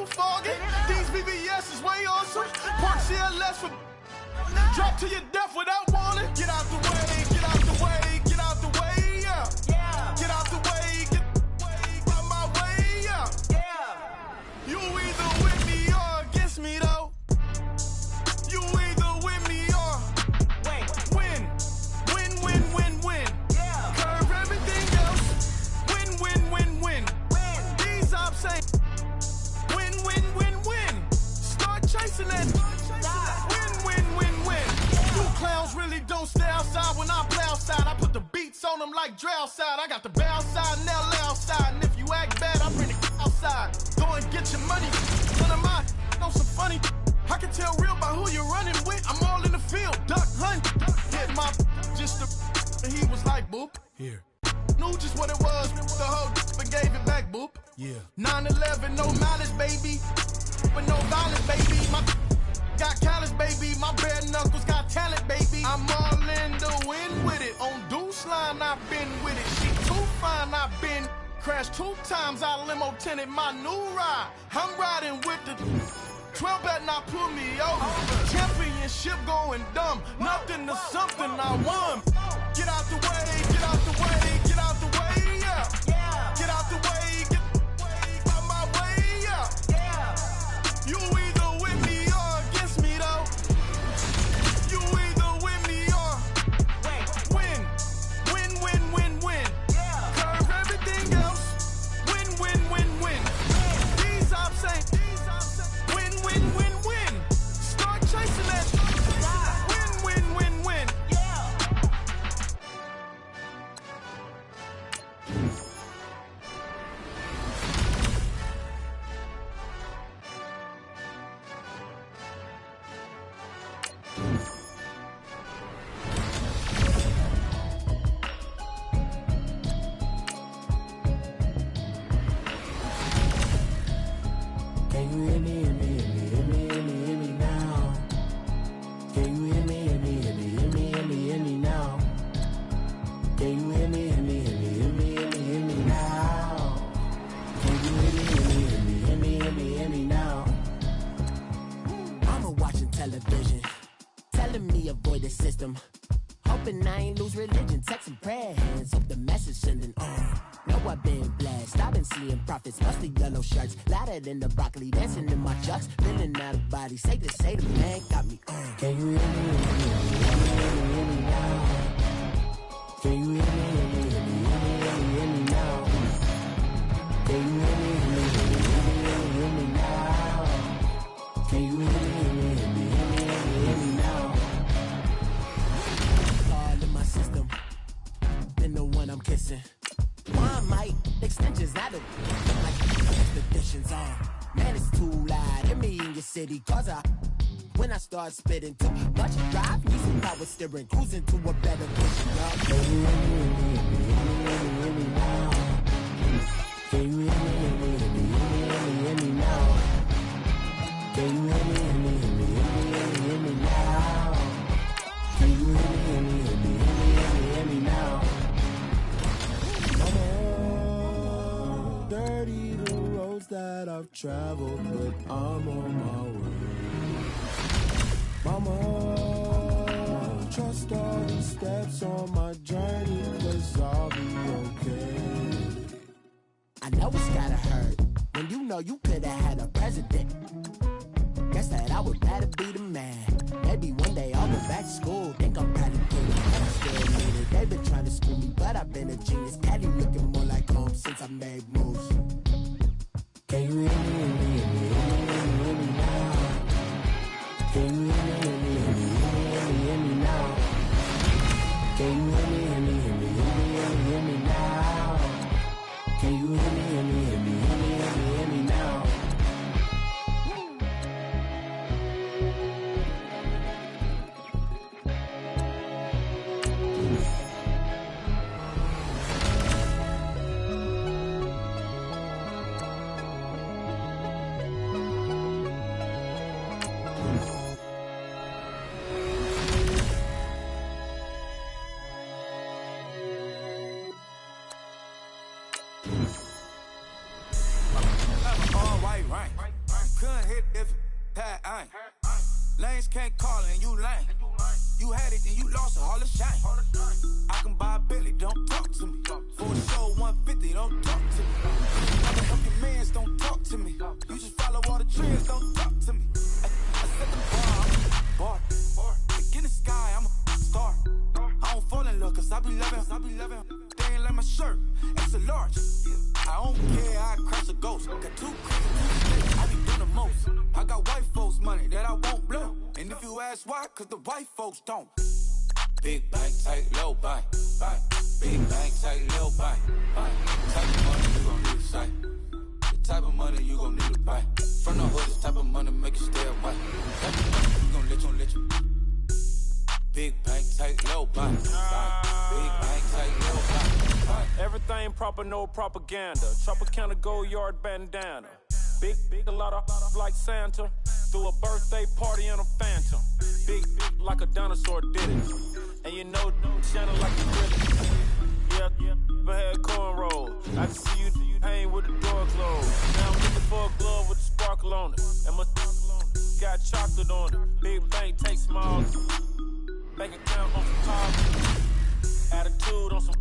too foggy. These BBS is way awesome. Park CLS for drop to your death without warning. Get out the way, get out the way, get out the way, yeah. Get out the way, get out my way, yeah. You either with me or against me though. You either with me or win. Win. Curve everything else. Win. These ops say win. Start chasing that. Win. You clowns really don't stay outside when I play outside. I put the beats on them like Dre outside. I got the bow side and LA outside. And if you act bad, I bring the outside. Go and get your money. None of mine know some funny. I can tell real by who you're running with. I'm all in the field, duck hunt. Hit my just the and he was like, boop. Here. Knew just what it was. The whole and gave it back, boop. Yeah. 9/11, no mileage, baby. But no violence, baby. My got callous, baby. My bare knuckles got talent, baby. I'm all in the wind with it. On Deuce line, I've been with it. She too fine, I've been. Crashed 2 times, I limo tinted my new ride. I'm riding with the 12 better not pull me over. Championship going dumb. Nothing to something I won. Get out the way, get out the way, get out the way, yeah. Get out the way, get out my way, yeah. You either with me or against me though. You either with me or win. Curve everything else. Win. These ops ain't win. Start chasing that. Win. Can you hear me now? Can you hear me now? Can you hear me now? Can you hear me now? Mama watching television, telling me avoid the system. Hoping I ain't lose religion, texting prayer hands, hope the message sending on. Know I've been blessed, I've been seeing prophets, mostly yellow shirts, louder than the broccoli, dancing in my chucks, feeling out of body, say the man got me on. Can you hear me now? Can you hear me now? Can you hear me now? Can you hear me now? All in my system, been the one I'm kissing. One might extensions out of like expeditions on. Man, it's too loud. Hear me in your city, cause when I start spitting too much drive, need some power steering, cruising to a better vision. Can you hear me now? Can you hear me now? Can you hear me now? Can you hear me now? Dirty the roads that I've traveled, but I'm on my way. Mama, trust all the steps on my journey, 'cause I'll be okay. I know it's gotta hurt when you know you could've had a president. Guess that I would rather be the man. Maybe one day I'll go back to school, think I'm proud of kids, but I still need it. They've been trying to school me, but I've been a genius. Daddy looking more like home since I made moves. Can you hear me now? Can you hear me now? Can you hear me now? Can you hear me now? couldn't hit if that ain't. Lanes can't call and you lame. You had it, then you lost it, all the shame. I can buy a Billy, don't talk to me. For a show 150, don't talk to me. Never help your mans, don't talk to me. You just follow all the trends, don't talk to me. I set the bar, Look in the sky, I'm a star. I don't fall in love, cause I be loving. They ain't like my shirt, it's a large. I don't care, I crash a ghost. Got 2 crazy, 2 states, I be doing the most. I got white folks' money that I won't blow. And if you ask why, cause the white folks don't. Big bank, tight, low buy. Big bank, tight, low buy. Type of money you gon' need to sight. The type of money you gon' need to buy. From the hood, this type of money make you stay away. Type of money you gon' let you. Big bank, tight, low buy. Big bank, tight, low buy. Everything proper, no propaganda. Tropicana gold yard bandana. Big, a lot of like Santa. Threw a birthday party in a phantom. Big like a dinosaur did it. And you know, shining like a really. Yeah, but had cornrows. I can see you hang with the door closed. Now I'm looking for a glove with a sparkle on it. And my got chocolate on it. Big bank, take small. Bank account on some top. Attitude on some.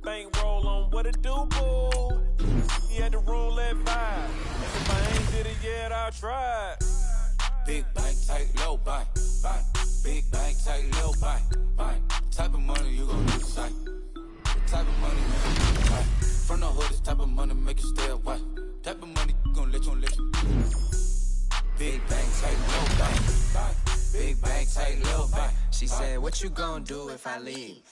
Bank roll on what it do, boo. He had the roulette vibe. And if I ain't did it yet, I'll try. Big bank, tight, low buy. Big bank, tight, low buy. Type of money you gon' need to sight. The type of money you gon' need to buy. From the hood, this type of money make you stay away. Type of money gon' let you. Big bank, tight, low buy. Big bank, tight, low buy. She said, what you gon' do if I leave?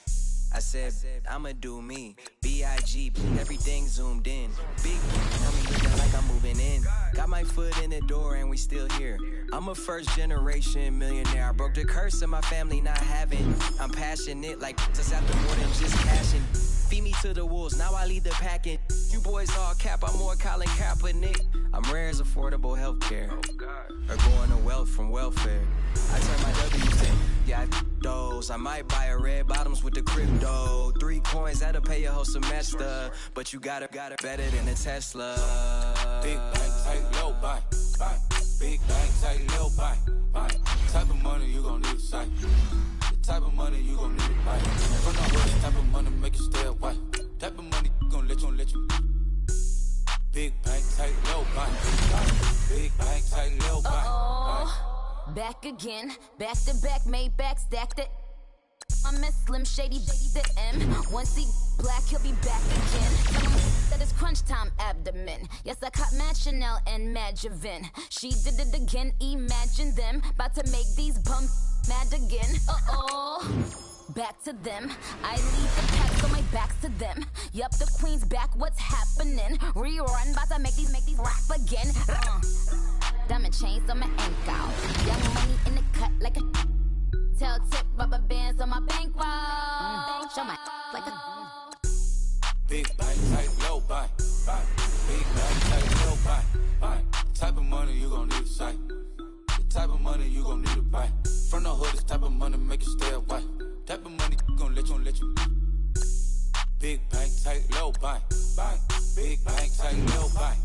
I said, I'ma do me. B.I.G. Everything zoomed in. Big, tell me looking like I'm moving in. Got my foot in the door and we still here. I'm a first generation millionaire. I broke the curse of my family not having. I'm passionate like just after more than just passion. Feed me to the wolves, now I lead the packing. You boys all cap, I'm more Colin Kaepernick. I'm rare as affordable healthcare. Or going to wealth from welfare. I turn my W's in, got those. I might buy a red bottoms with the crypto. 3 coins, that'll pay your whole semester. But you got it better than a Tesla. Big bank, tight, low buy. Big bank, tight, low buy. Type of money you gon' need to sight. The type of money you gon' need to buy. From the hood, type of money make you stay away. Type of money gon' let you. Big bank, tight, low buy. Big bank, tight, low buy. Back again, back to back, made back, stacked it. I miss Slim Shady, the M. Once he black, he'll be back again. Tell him that it's crunch time abdomen. Yes, I caught Mad Chanel and Mad Javin. She did it again, imagine them. About to make these bumps mad again. Back to them. I lead the pack, so my back's to them. Yup, the queen's back, what's happening? Rerun, about to make these rap again. Diamond chains on my ankle. Young money in the cut like a tail tip, rubber bands on my bankroll. Show my like a big bank, tight, low buy. Big bank, tight, low buy. Type of money you gon' need to sight. The type of money you gon' need to buy. From the hood, this type of money make you stay away. Type of money gon' let you. Big bank, tight, low buy. Big bank, tight, low buy.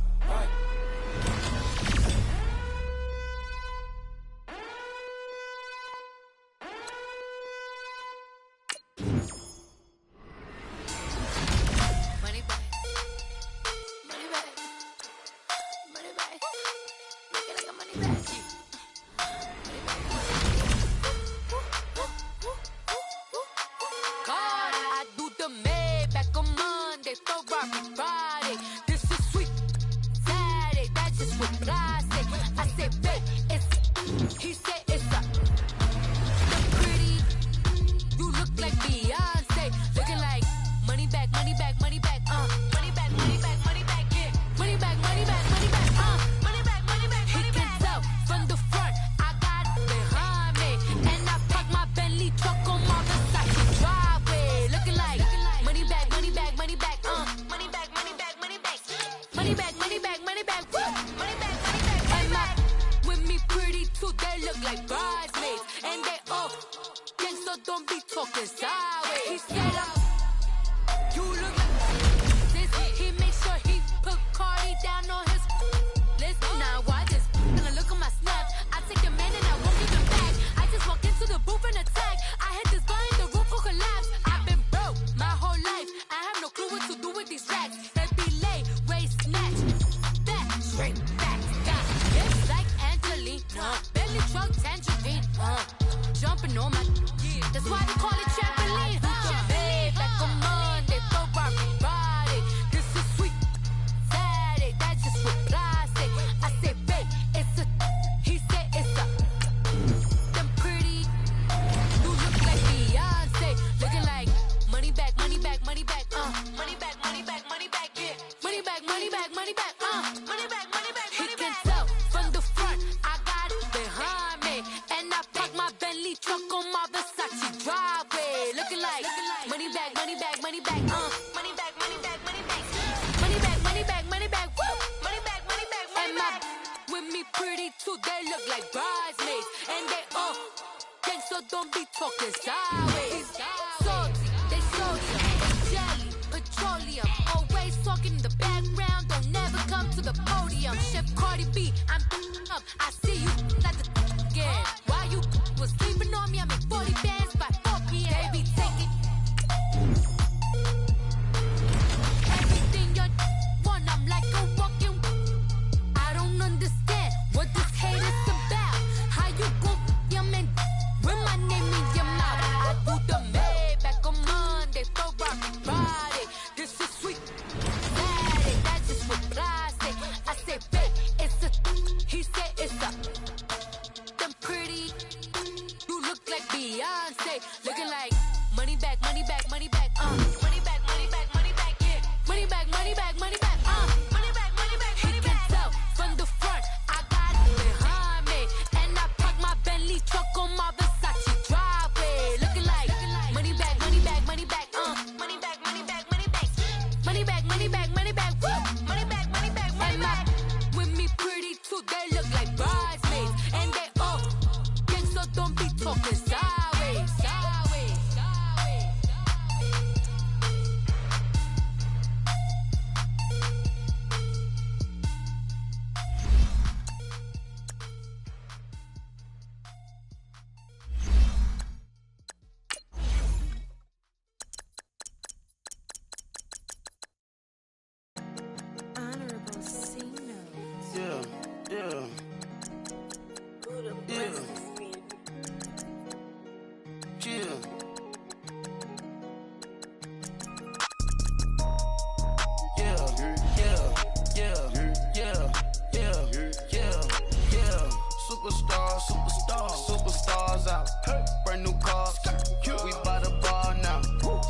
back, money back, money back, money back. He can tell from the front, I got it behind me, and I park my Bentley truck on my Versace driveway, looking like money back, money back, money back, money back, money back, money back, money back, money back, money back, woo, money back, money back, money back. With me pretty too, they look like bridesmaids, and they gang, so don't be talking sideways. Salty, they sodium, jelly, petroleum, always talking in the background, don't never come to the podium. Chef Cardi B, I'm up, I see you like the again. Why you was sleeping on me? I'm in 40 bands by 4 p.m. Baby, take it. Everything you want, I'm like a walking. I don't understand what this hate is about. How you go, your man, with my name in your mouth. I do the Maybach on Monday, Ferrari Friday. This is sweet Saturday, that's just what plastic. I say, babe, it's a, he said it's a. Them pretty, you look like Beyonce, looking like money back, money back, money back, money back, money back, money back, yeah, money back, money back, money back, money back, money back, money back. He can tell from the front, I got it behind me, and I park my Bentley truck on my Versace driveway, looking like money back, money back, money back, money back, money back, money back, money back, money back, money back, woo, money back, money back, money back. With me pretty too, they look like bridesmaids, and they gang, so don't be talking sideways, sideways, sideways. Honorable C-Note. Yeah, yeah. Yeah. Yeah. Superstars out. Brand new cars. We by the bar now.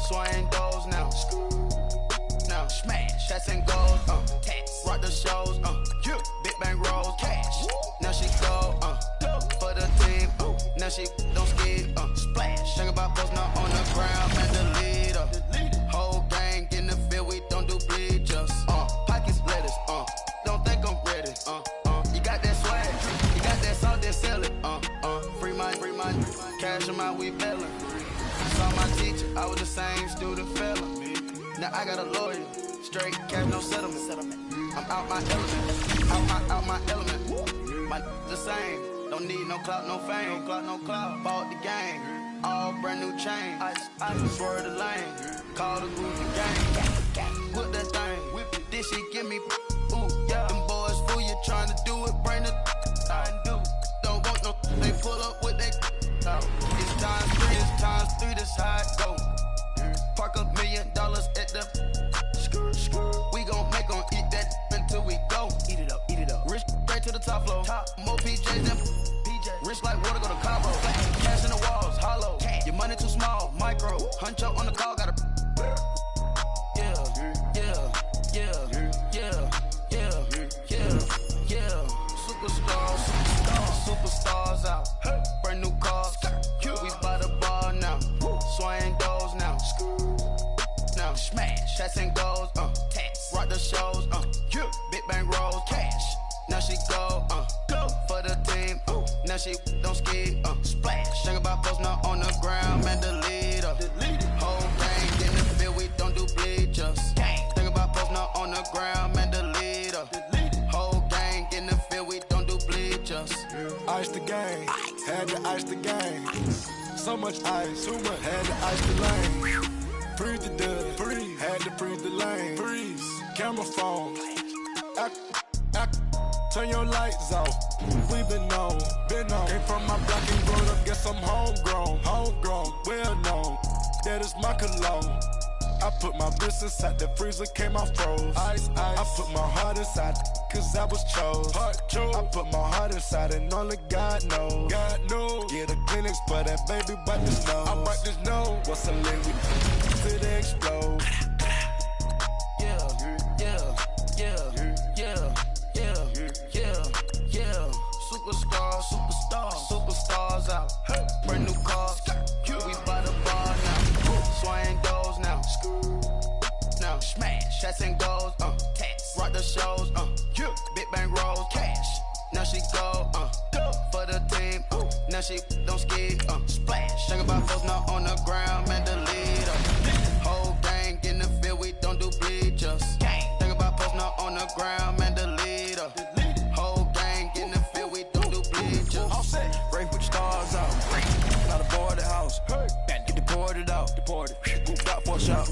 Swaying doors now. Now smash, shots and goals. Rock the shows. Big bang rolls. Cash. Now she go. For the team. Now she don't skid. Splash. Think about posting up on the ground. Man, the leader. Whole gang in the field. We don't do bleachers. Pockets lettuce. Don't think I'm ready. You got that swag. You got that salt, then sell it. Free mind. Cash them out, we bailing. Saw my teacher, I was the same student fella. Now I got a lawyer. Straight cash, no settlement. I'm out my element. Out my element. My the same. Don't need no clout, no fame. No clout. Bought the game. All brand new chain. I swerve the lane. Call the group the game. Put that thing. Whip it. This shit give me. Ooh, yeah. Them boys fool you trying to do it. Bring the. I do. Don't want no. They pull up with that. It's times three. This how it go. Park $1 million at the. We gon' make 'em eat that until we go. Eat it up. Rich straight to the top floor. More PJs than PJ. Rich like water, go to Cabo. Cash in the walls, hollow. Your money too small, micro. Huncho on the call, got a. Yeah. Superstars out. Brand new cars. We by the bar now. Swaying doors now. Now smash, shots and goals. Rock the shows. Big bang rolls. Cash. Now she go. For the team. Now she don't skid. Splash. Think about posting up on the ground. Man, the leader. Whole gang in the field. We don't do bleachers. Think about posting up on the ground. Man, the leader. Whole gang in the field. We don't do bleachers. Ice the game, had to ice the game. So much ice, too much, had to ice the lane. Freeze the dub, freeze, had to freeze the lane. Freeze, camera phone. Turn your lights off. We been on. Came from my block and grown up. Guess I'm homegrown, well known. That is my cologne. I put my wrist inside the freezer, came out froze. Ice. I put my heart inside, cause I was chose. I put my heart inside and only God knows. Yeah, the clinics, but that baby wipe this nose. I wipe this nose. What's a liquid? Till they explode. Yeah. chats and goals, tax. Rock the shows, yeah. Big bang rolls, cash. Now she go, for the team, now she don't ski, splash. Think about folks not on the ground, man, the leader. Whole gang in the field, we don't do bleachers. Think about folks not on the ground, man, the leader. Whole gang in the field, we don't do bleachers. All set, break with the stars out. Not a boarded house, get deported out. Got for a shot,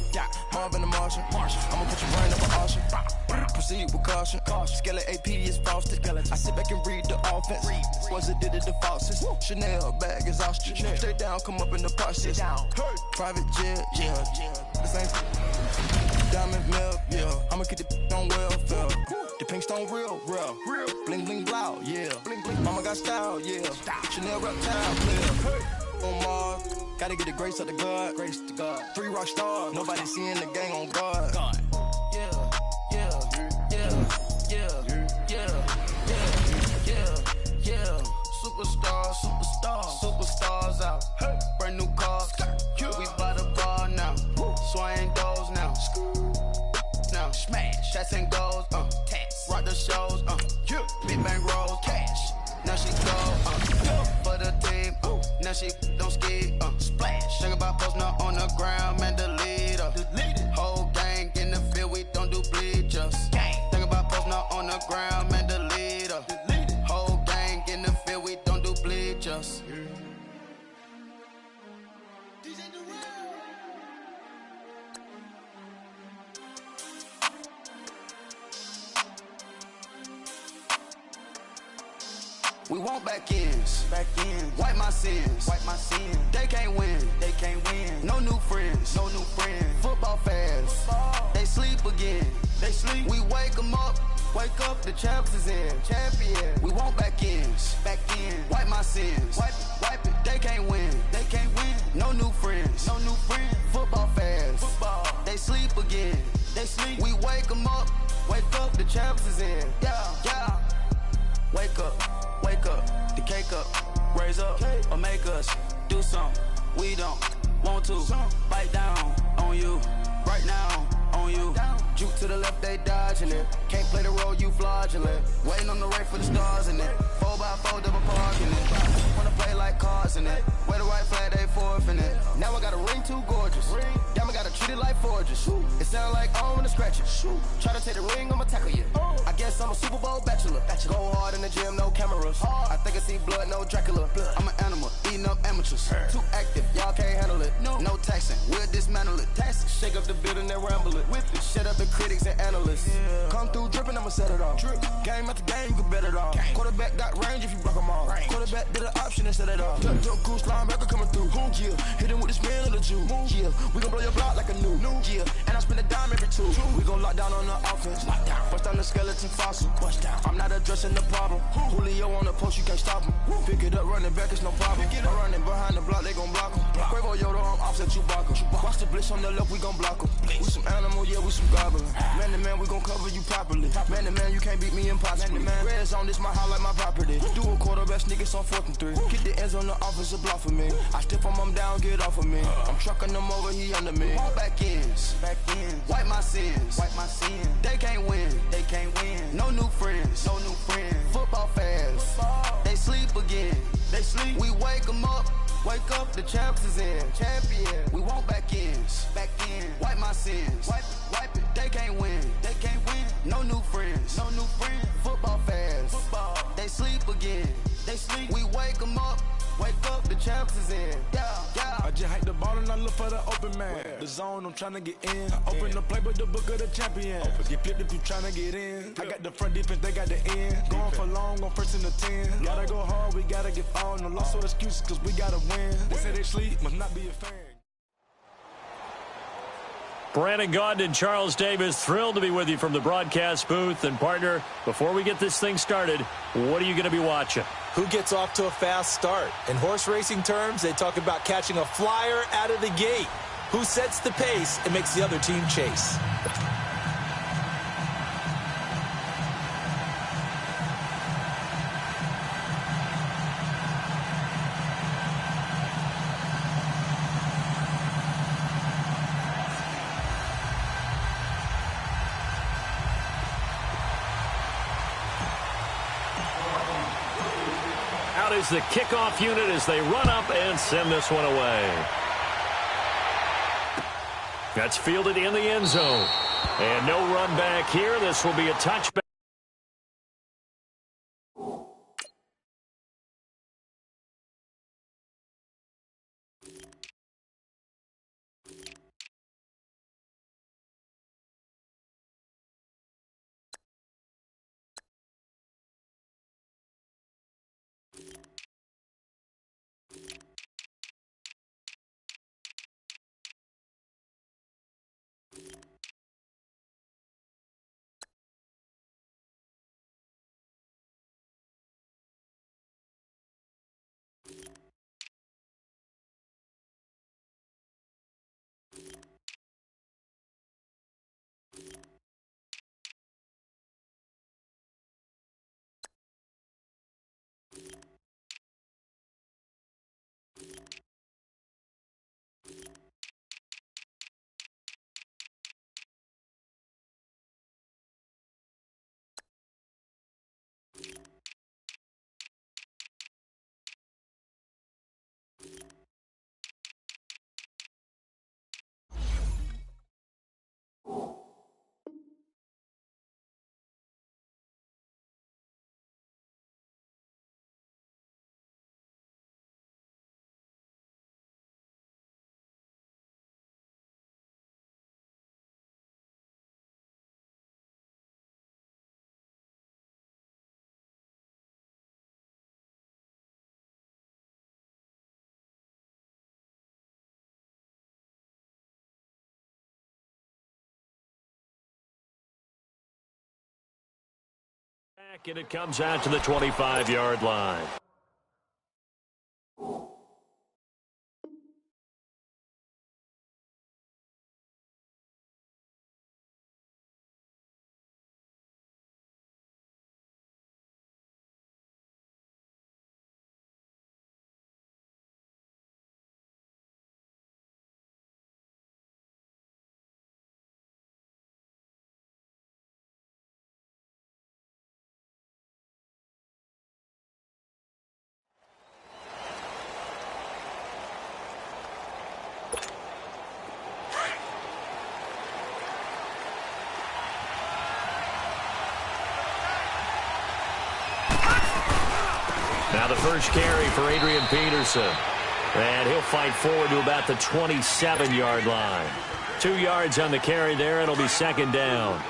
Marvin the Martian. I'ma put your brain up an auction. Proceed with caution. Skeleton AP is frosted. I sit back and read the offense. Was it did it the faucets? Chanel bag is ostrich. Stay down, come up in the process. Private jet, yeah. The same diamond milk, yeah. I'ma keep the on welfare. The pink stone real. Bling bling blow, yeah. Mama got style, yeah. Chanel reptile, yeah. On Mars, gotta get the grace of the God. 3 rock stars, nobody seeing the gang on guard. Superstars out. Brand new cars. We by the bar now. Swaying doors now. Now smash. Chats and goals. Tax. Rock the shows. Big bang rolls. Cash. Now she go. For the team. Now she don't ski. Splash. Think about folks not on the ground, man, the leader. Whole gang in the field, we don't do bleachers. Think about folks not on the ground, man, the leader. Whole gang in the field, we don't do bleachers. We want back ends. Wipe my sins. They can't win. No new friends. Football fans. They sleep again. We wake them up. Wake up, the champs is in. Champion. We want back ends. Wipe my sins. Wipe it. They can't win. No new friends. Football fans. They sleep again. We wake them up. Wake up, the champs is in. Yeah. Wake up, the cake up, raise up, or make us do something we don't want to. Bite down on you, right now on you. Juke to the left, they dodging it. Can't play the role, you fraudulent. Waiting on the race for the stars in it. 4x4 double parking it. Wanna play like cars in it. Wear the white flag, they forfeit it. Now I got a ring too gorgeous. Damn, I gotta treat it like forges. It sound like I don't wanna scratch it. Try to take the ring, I'ma tackle you. I guess I'm a Super Bowl bachelor. Go hard in the gym, no cameras. I think I see blood, no Dracula. I'm an animal, eating up amateurs. Too active, y'all can't handle it. No taxing, we'll dismantle it. Shake up the building and ramble it. Whip it, shut up the critics and analysts. Come through dripping, I'ma set it off. Game after game, you can bet it off. Quarterback got range if you block them all. Quarterback did an option and set it off. Duck goose linebacker coming through. Yeah, hit him with the spin of the Jew. Yeah, we gon' blow your block like a new. Yeah, and I spend a dime every two. We gon' lock down on the offense. Bust down the skeleton fossil. I'm not addressing the problem. Julio on the post, you can't stop him. Pick it up, running back, it's no problem. I'm running behind the block, they gon' block him. Quavo Yoda, I'm offset Chewbacca. Watch the blitz on the left, we gon' block him. We some animal, yeah, we some goblin. Man to man, we gon' cover you properly. Man to man, you can't beat me impossibly. Red zone, this my house like my property. Do a quarterback sneakers on 4th and 3. Get the ends on the offensive block for me. I step on him down, get off of me. I'm trucking them over, he under me. Walk back ends. Wipe my sins. They can't win. No new friends. Football fans. They sleep again. We wake them up. Wake up, the champs is in. Champion. We want back ends. Wipe my sins. Wipe it. They can't win. No new friends. Football fans. They sleep again. We wake them up. Wake up, the champs is in. Yeah. I just hike the ball and I look for the open man. The zone, I'm tryna get in. Open the playbook, the book of the champion. Get flipped if you tryna get in. I got the front defense, they got the end. Going for long, on 1st and 10. Gotta go hard, we gotta give all. No loss or excuses, cause we gotta win. They say they sleep, must not be a fan. Brandon Gaudin and Charles Davis, thrilled to be with you from the broadcast booth. And partner, before we get this thing started, what are you going to be watching? Who gets off to a fast start? In horse racing terms, they talk about catching a flyer out of the gate. Who sets the pace and makes the other team chase? Out is the kickoff unit as they run up and send this one away. That's fielded in the end zone. And no run back here. This will be a touchback. And it comes out to the 25-yard line. Now the first carry for Adrian Peterson. And he'll fight forward to about the 27-yard line. 2 yards on the carry there. It'll be second down.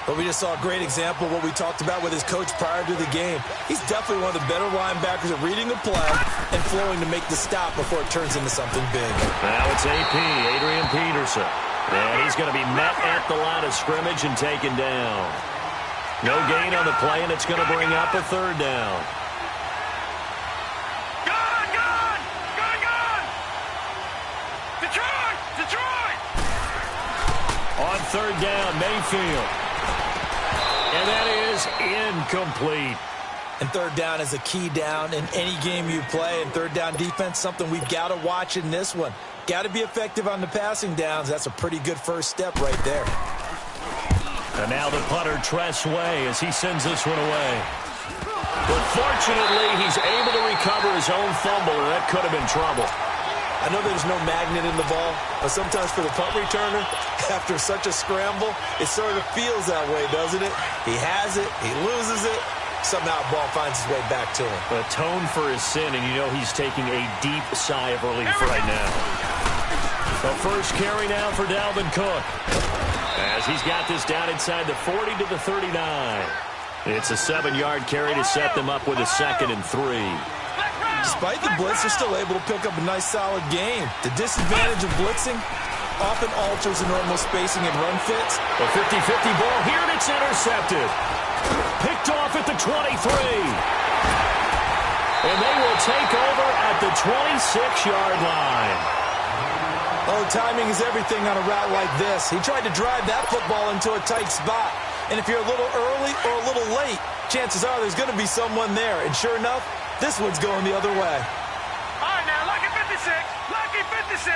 But we just saw a great example of what we talked about with his coach prior to the game. He's definitely one of the better linebackers at reading the play and flowing to make the stop before it turns into something big. Now it's AP, Adrian Peterson. And he's going to be met at the line of scrimmage and taken down. No gain on the play, and it's going to bring up a third down. On third down, Mayfield. And that is incomplete. And third down is a key down in any game you play. And third down defense, something we've got to watch in this one. Got to be effective on the passing downs. That's a pretty good first step right there. And now the punter, Tress Way, as he sends this one away. But fortunately, he's able to recover his own fumble, and that could have been trouble. I know there's no magnet in the ball, but sometimes for the punt returner, after such a scramble, it sort of feels that way, doesn't it? He has it, he loses it, somehow the ball finds its way back to him. Atone for his sin, and you know he's taking a deep sigh of relief right now. The first carry now for Dalvin Cook, as he's got this down inside the 40 to the 39. It's a 7-yard carry to set them up with a 2nd and 3. Despite the blitz, they're still able to pick up a nice, solid game. The disadvantage of blitzing often alters the normal spacing and run fits. A 50-50 ball here, and it's intercepted. Picked off at the 23. And they will take over at the 26-yard line. Oh, timing is everything on a route like this. He tried to drive that football into a tight spot. And if you're a little early or a little late, chances are there's going to be someone there. And sure enough, this one's going the other way. All right, now, lucky 56. Lucky 56.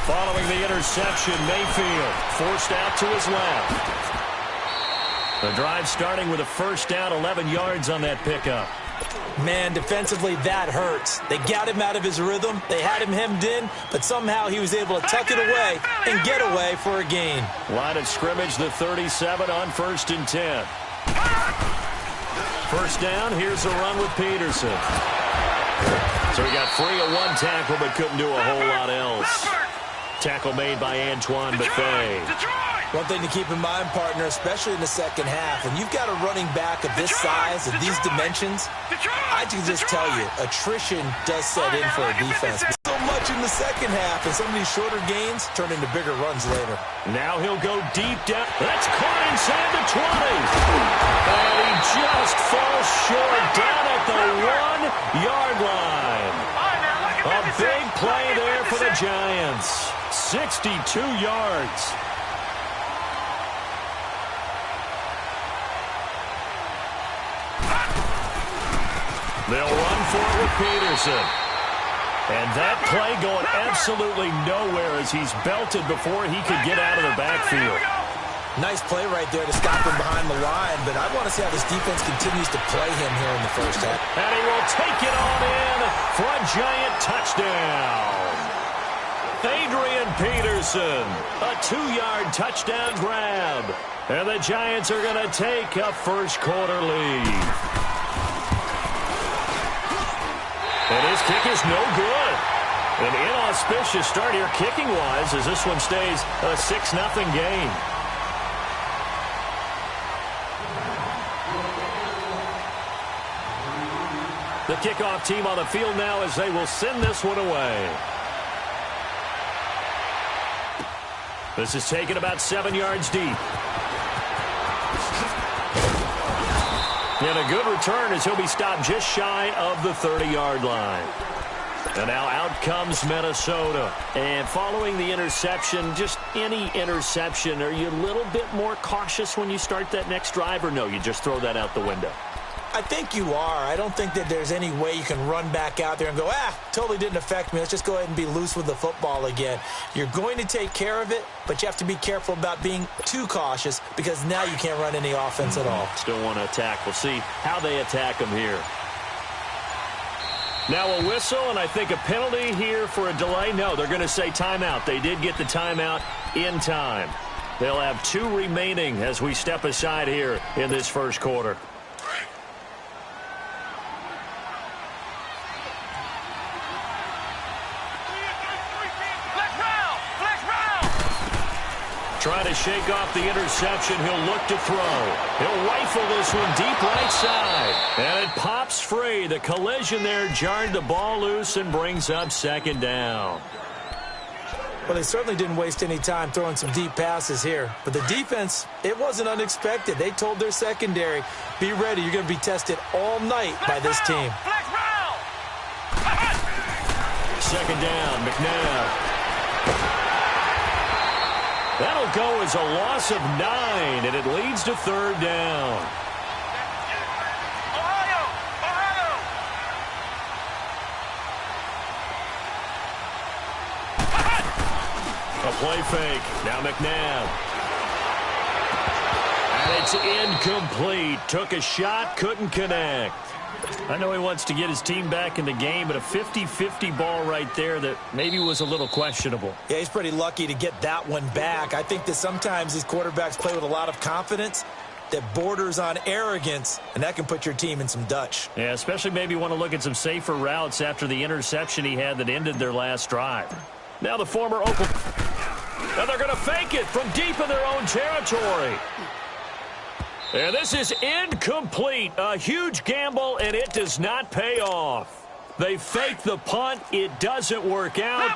Following the interception, Mayfield forced out to his left. The drive starting with a first down, 11 yards on that pickup. Man, defensively, that hurts. They got him out of his rhythm. They had him hemmed in, but somehow he was able to tuck it away and get away for a gain. Line of scrimmage, the 37 on 1st and 10. First down, here's a run with Peterson. So he got free of one tackle, but couldn't do a whole lot else. Tackle made by Antoine Buffet. One thing to keep in mind, partner, especially in the second half, when you've got a running back of this size, of these dimensions, I can just tell you, attrition does set in for a defense. So much in the second half, and some of these shorter gains turn into bigger runs later. Now he'll go deep down. That's caught inside the 20. And he just falls short down at the 1-yard line. A big play there for the Giants. 62 yards. They'll run for it with Peterson. And that play going absolutely nowhere as he's belted before he could get out of the backfield. Nice play right there to stop him behind the line, but I want to see how this defense continues to play him here in the first half. And he will take it on in for a Giant touchdown. Adrian Peterson, a 2-yard touchdown grab. And the Giants are going to take a first-quarter lead. And his kick is no good. An inauspicious start here kicking-wise as this one stays a 6-0 game. The kickoff team on the field now as they will send this one away. This is taken about 7 yards deep. And a good return as he'll be stopped just shy of the 30-yard line. And now out comes Minnesota. And following the interception, just any interception, are you a little bit more cautious when you start that next drive, or no, you just throw that out the window? I think you are. I don't think that there's any way you can run back out there and go, totally didn't affect me. Let's just go ahead and be loose with the football again. You're going to take care of it, but you have to be careful about being too cautious because now you can't run any offense at all. Still want to attack. We'll see how they attack them here. Now a whistle, and I think a penalty here for a delay. No, they're going to say timeout. They did get the timeout in time. They'll have 2 remaining as we step aside here in this first quarter. Trying to shake off the interception. He'll look to throw. He'll rifle this one deep right side. And it pops free. The collision there jarred the ball loose and brings up second down. Well, they certainly didn't waste any time throwing some deep passes here. But the defense, it wasn't unexpected. They told their secondary, be ready. You're going to be tested all night by this team. Second down, McNabb. That'll go as a loss of 9, and it leads to third down. A play fake. Now McNabb. And it's incomplete. Took a shot, couldn't connect. I know he wants to get his team back in the game, but a 50-50 ball right there that maybe was a little questionable. Yeah, he's pretty lucky to get that one back. I think that sometimes these quarterbacks play with a lot of confidence that borders on arrogance, and that can put your team in some Dutch. Yeah, especially maybe want to look at some safer routes after the interception he had that ended their last drive. Now the former Oakland. And they're going to fake it from deep in their own territory. And this is incomplete. A huge gamble, and it does not pay off. They fake the punt. It doesn't work out.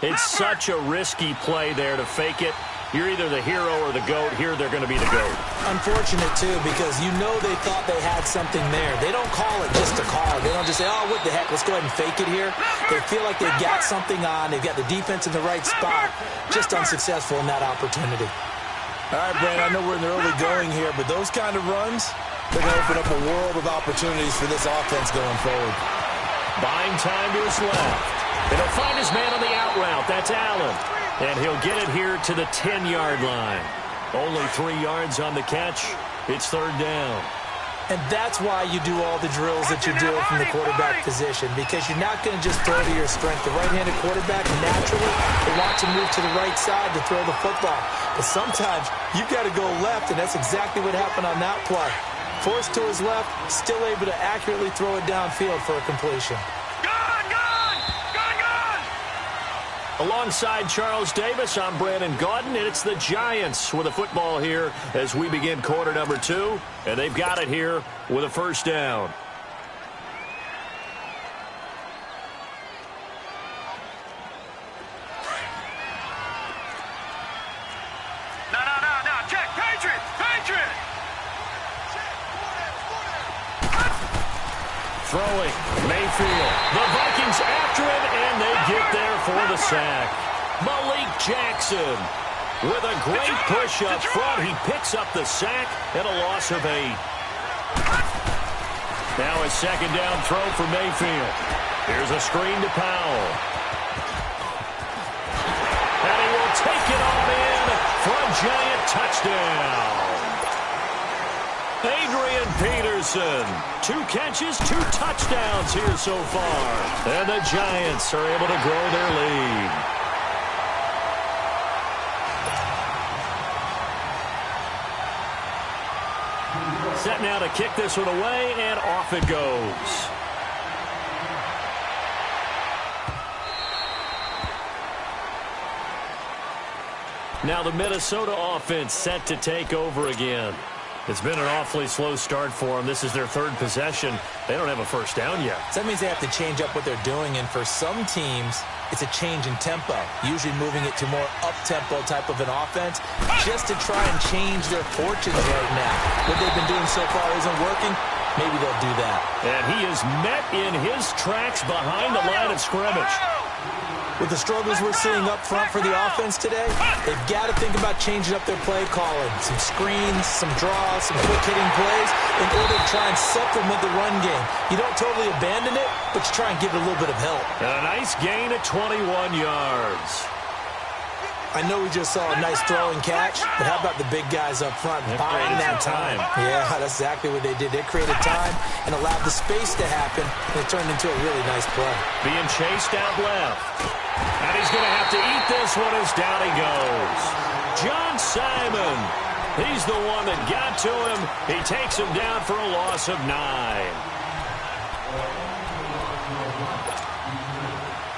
It's such a risky play there to fake it. You're either the hero or the GOAT. Here they're going to be the GOAT. Unfortunate, too, because you know they thought they had something there. They don't call it just to call it. They don't just say, oh, what the heck, let's go ahead and fake it here. They feel like they've got something on. They've got the defense in the right spot. Just unsuccessful in that opportunity. All right, Brandon, I know we're in the early going here, but those kind of runs, they're going to open up a world of opportunities for this offense going forward. Buying time to his left. And he'll find his man on the out route. That's Allen. And he'll get it here to the 10-yard line. Only 3 yards on the catch. It's third down. And that's why you do all the drills that you do from the quarterback position, because you're not going to just throw to your strength. The right-handed quarterback, naturally, will want to move to the right side to throw the football. But sometimes you've got to go left, and that's exactly what happened on that play. Forced to his left, still able to accurately throw it downfield for a completion. Alongside Charles Davis, I'm Brandon Gaudin, and it's the Giants with a football here as we begin quarter number 2, and they've got it here with a first down. No, check, Patriot! Throwing, Mayfield. The Vikings after him, and they get there for the sack. Malik Jackson with a great push up front. He picks up the sack and a loss of 8. Now a second down throw for Mayfield. Here's a screen to Powell. And he will take it on in for a Giant touchdown. Adrian Peterson, 2 catches, 2 touchdowns here so far. And the Giants are able to grow their lead. Set now to kick this one away, and off it goes. Now the Minnesota offense set to take over again. It's been an awfully slow start for them. This is their 3rd possession. They don't have a first down yet. So that means they have to change up what they're doing, and for some teams, it's a change in tempo, usually moving it to more up-tempo type of an offense just to try and change their fortunes right now. What they've been doing so far isn't working. Maybe they'll do that. And he is met in his tracks behind the line of scrimmage. With the struggles we're seeing up front for the offense today, they've got to think about changing up their play calling. Some screens, some draws, some quick-hitting plays in order to try and supplement the run game. You don't totally abandon it, but you try and give it a little bit of help. And a nice gain at 21 yards. I know we just saw a nice throwing catch, but how about the big guys up front buying that time? Yeah, that's exactly what they did. They created time and allowed the space to happen, and it turned into a really nice play. Being chased out left. And he's going to have to eat this one as down he goes. John Simon. He's the one that got to him. He takes him down for a loss of 9.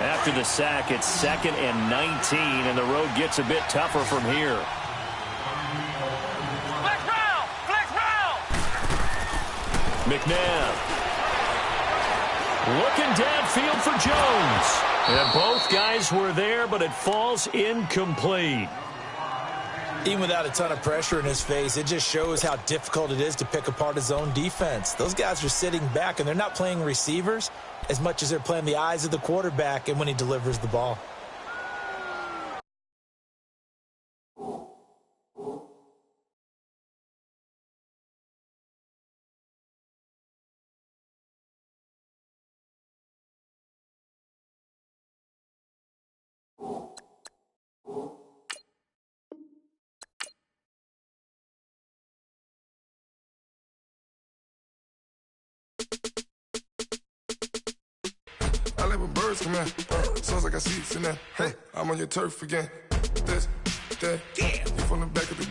After the sack, it's 2nd and 19, and the road gets a bit tougher from here. Flex round! McNabb. Looking downfield for Jones. And both guys were there, but it falls incomplete. Even without a ton of pressure in his face, it just shows how difficult it is to pick apart his own defense. Those guys are sitting back, and they're not playing receivers as much as they're playing the eyes of the quarterback and when he delivers the ball. I live with birds come in. Sounds like I seats in there. Hey, I'm on your turf again. This, that, you from the back of the.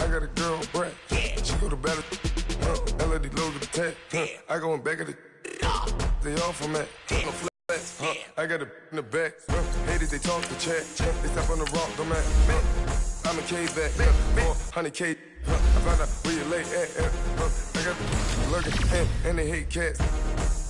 I got a girl, Brad. She go to battle. LED logo the tag. I go in back of the. They all from that. No flats. I got a in the back. Haters, they talk to chat. They stop on the rock, don't matter. I'm a K-back. 400K. I found out where you lay at. I got the lurking and they hate cats.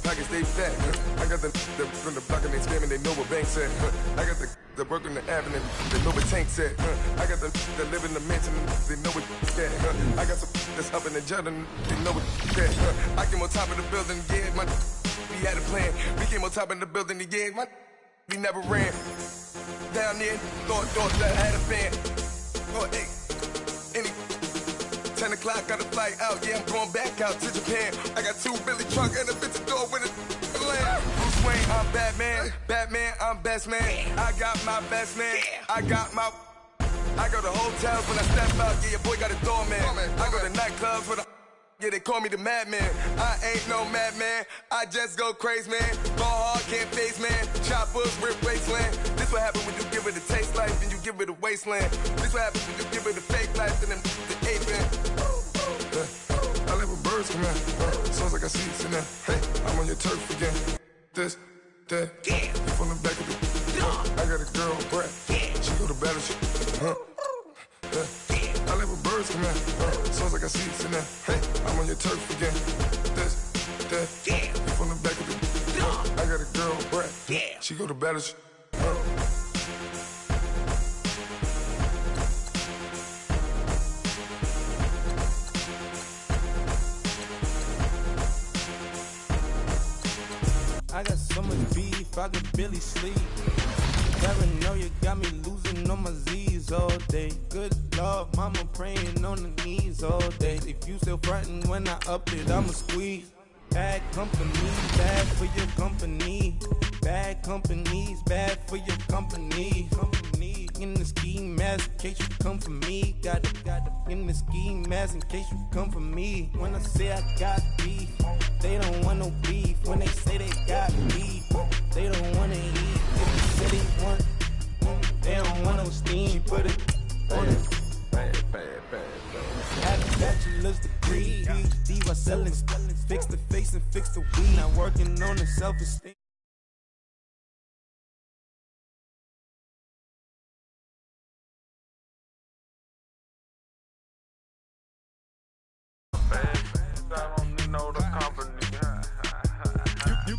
Pockets stay fat. I got the from the block and they scamming, they know what banks at. I got the work on the avenue, they know what tanks at. I got the live in the mansion, they know what at. I got some that's up in the judge, they know what at. I came on top of the building, yeah, my we had a plan. We came on top of the building, yeah, my we never ran. Down there, thought that I had a fan. Oh, hey, any 10 o'clock, got a flight out, yeah, I'm going back out to Japan. I got 2 Billy truck and a bitch door with a land. Bruce Wayne, I'm Batman. Batman, I'm best man. I got my best man. I got my I go to hotels when I step out, yeah, your boy got a doorman. I go to nightclubs with a yeah, they call me the madman. I ain't no madman, I just go crazy, man. Go hard, can't face, man. Choppers, rip wasteland. This what happens when you give it a taste life and you give it a wasteland. This what happens when you give it a fake life and then the aping. I live with birds come in. Sounds like I see it in there. Hey, I'm on your turf again. This, that, yeah. From the back of the I got a girl, Brad. She go to battle shit. I live with birds come in. Sounds like I see it in there. Hey, I'm on your turf again. This, that, yeah. From the back of the I got a girl, Brad. Yeah. She go to battle shit. I got so much beef, I could barely sleep. Paranoia got me losing on my Z's all day. Good Lord, mama praying on the knees all day. If you still frontin' when I up it, I'ma squeeze. Bad company, bad for your company. Bad companies, bad for your company. Company in the ski mask in case you come for me. Got it in the ski mask in case you come for me. When I say I got beef, they don't want no beef. When they say they got beef, they don't wanna eat. If they say they want, they don't want no steam. She put it on it. Bad. Had a bachelor's degree. PhD while selling. Fix the face and fix the weed. Not working on the self-esteem.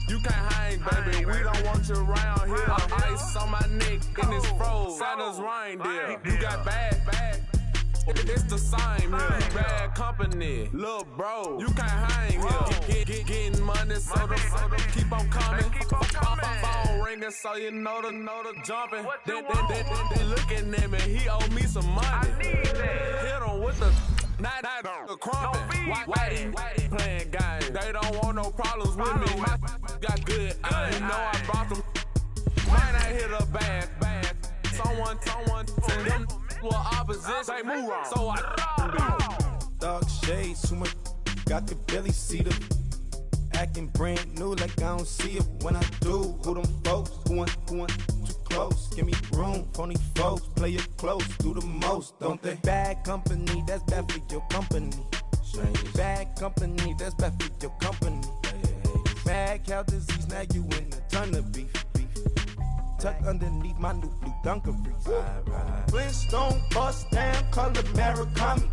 You can't hang, baby. We don't want you around here. Ice on my neck in this froze. Santa's reindeer. You got bad. It's the same here. Bad company, little bro. You can't hang here. Getting money, so the keep on coming. Phone ringing, so you know the jumping. They looking at me. He owe me some money. Hit him with the. Not the crumpin'. Whitey playing games. They don't want no problems with me. My got good aim. You know I brought them. Might not hit a bad. Someone send them were opposition. They move wrong. So I Dark shades, too much. Got the belly see them. Acting brand new like I don't see it when I do. Who them folks? Who want too close? Give me room, phony folks. Play it close, do the most, don't they? Bad company, that's bad for your company. Bad company, that's bad for your company. Mad cow disease, now you in a ton of beef. Tuck underneath my new blue Dunkaroos. Flintstone bust down, color Murakami.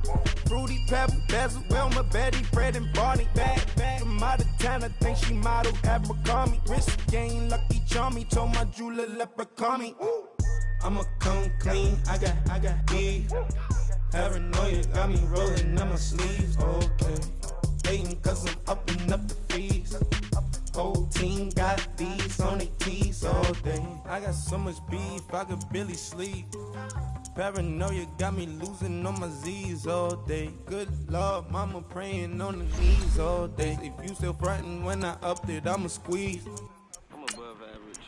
Fruity Pebble, Basil, Wilma, Betty, Fred, and Barney. Bad from out of town, I think she modeled Abercrombie. Wrist game, Lucky Charmy, told my jeweler leprechaun me. I'ma come clean, I got beef. Paranoia got me rolling on my sleeves, okay. Hating cause I'm upping up the fees. Whole team got these on their tees all day. I got so much beef, I could barely sleep. Paranoia got me losing on my Z's all day. Good Lord, mama praying on the knees all day. If you still frontin' when I upped it, I'ma squeeze. I'm above average.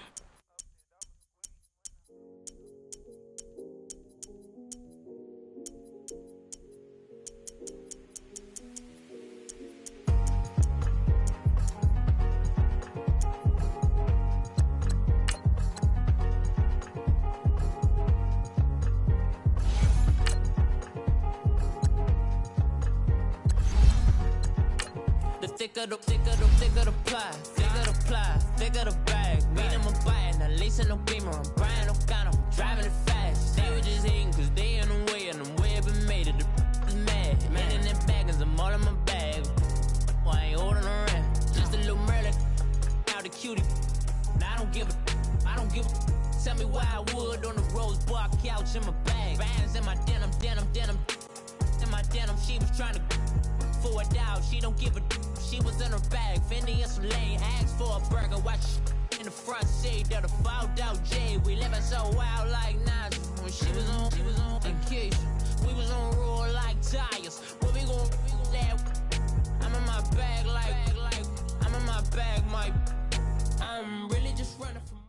Thicker the pie, thicker the bag. Meet them a buying, a lace and no beamer. I'm buying no gun, I'm driving it fast. They were just hating cause they in the way, and the way I've been made it. The is mad. Man in them baggins, I'm all in my bag. I ain't holding around. Just a little Merlin, out the cutie. Now I don't give a. Tell me why I would on the rose bar couch in my bag. Bands in my denim. In my denim, she was trying to for a doubt. She don't give a. She was in her bag, Fendi and some lane. Asked for a burger, watch in the front seat of the fouled out J. We living so wild like Nas. When she was on vacation, we was on roll like tires. What we gon' that? I'm in my bag like I'm in my bag, Mike. I'm really just running from.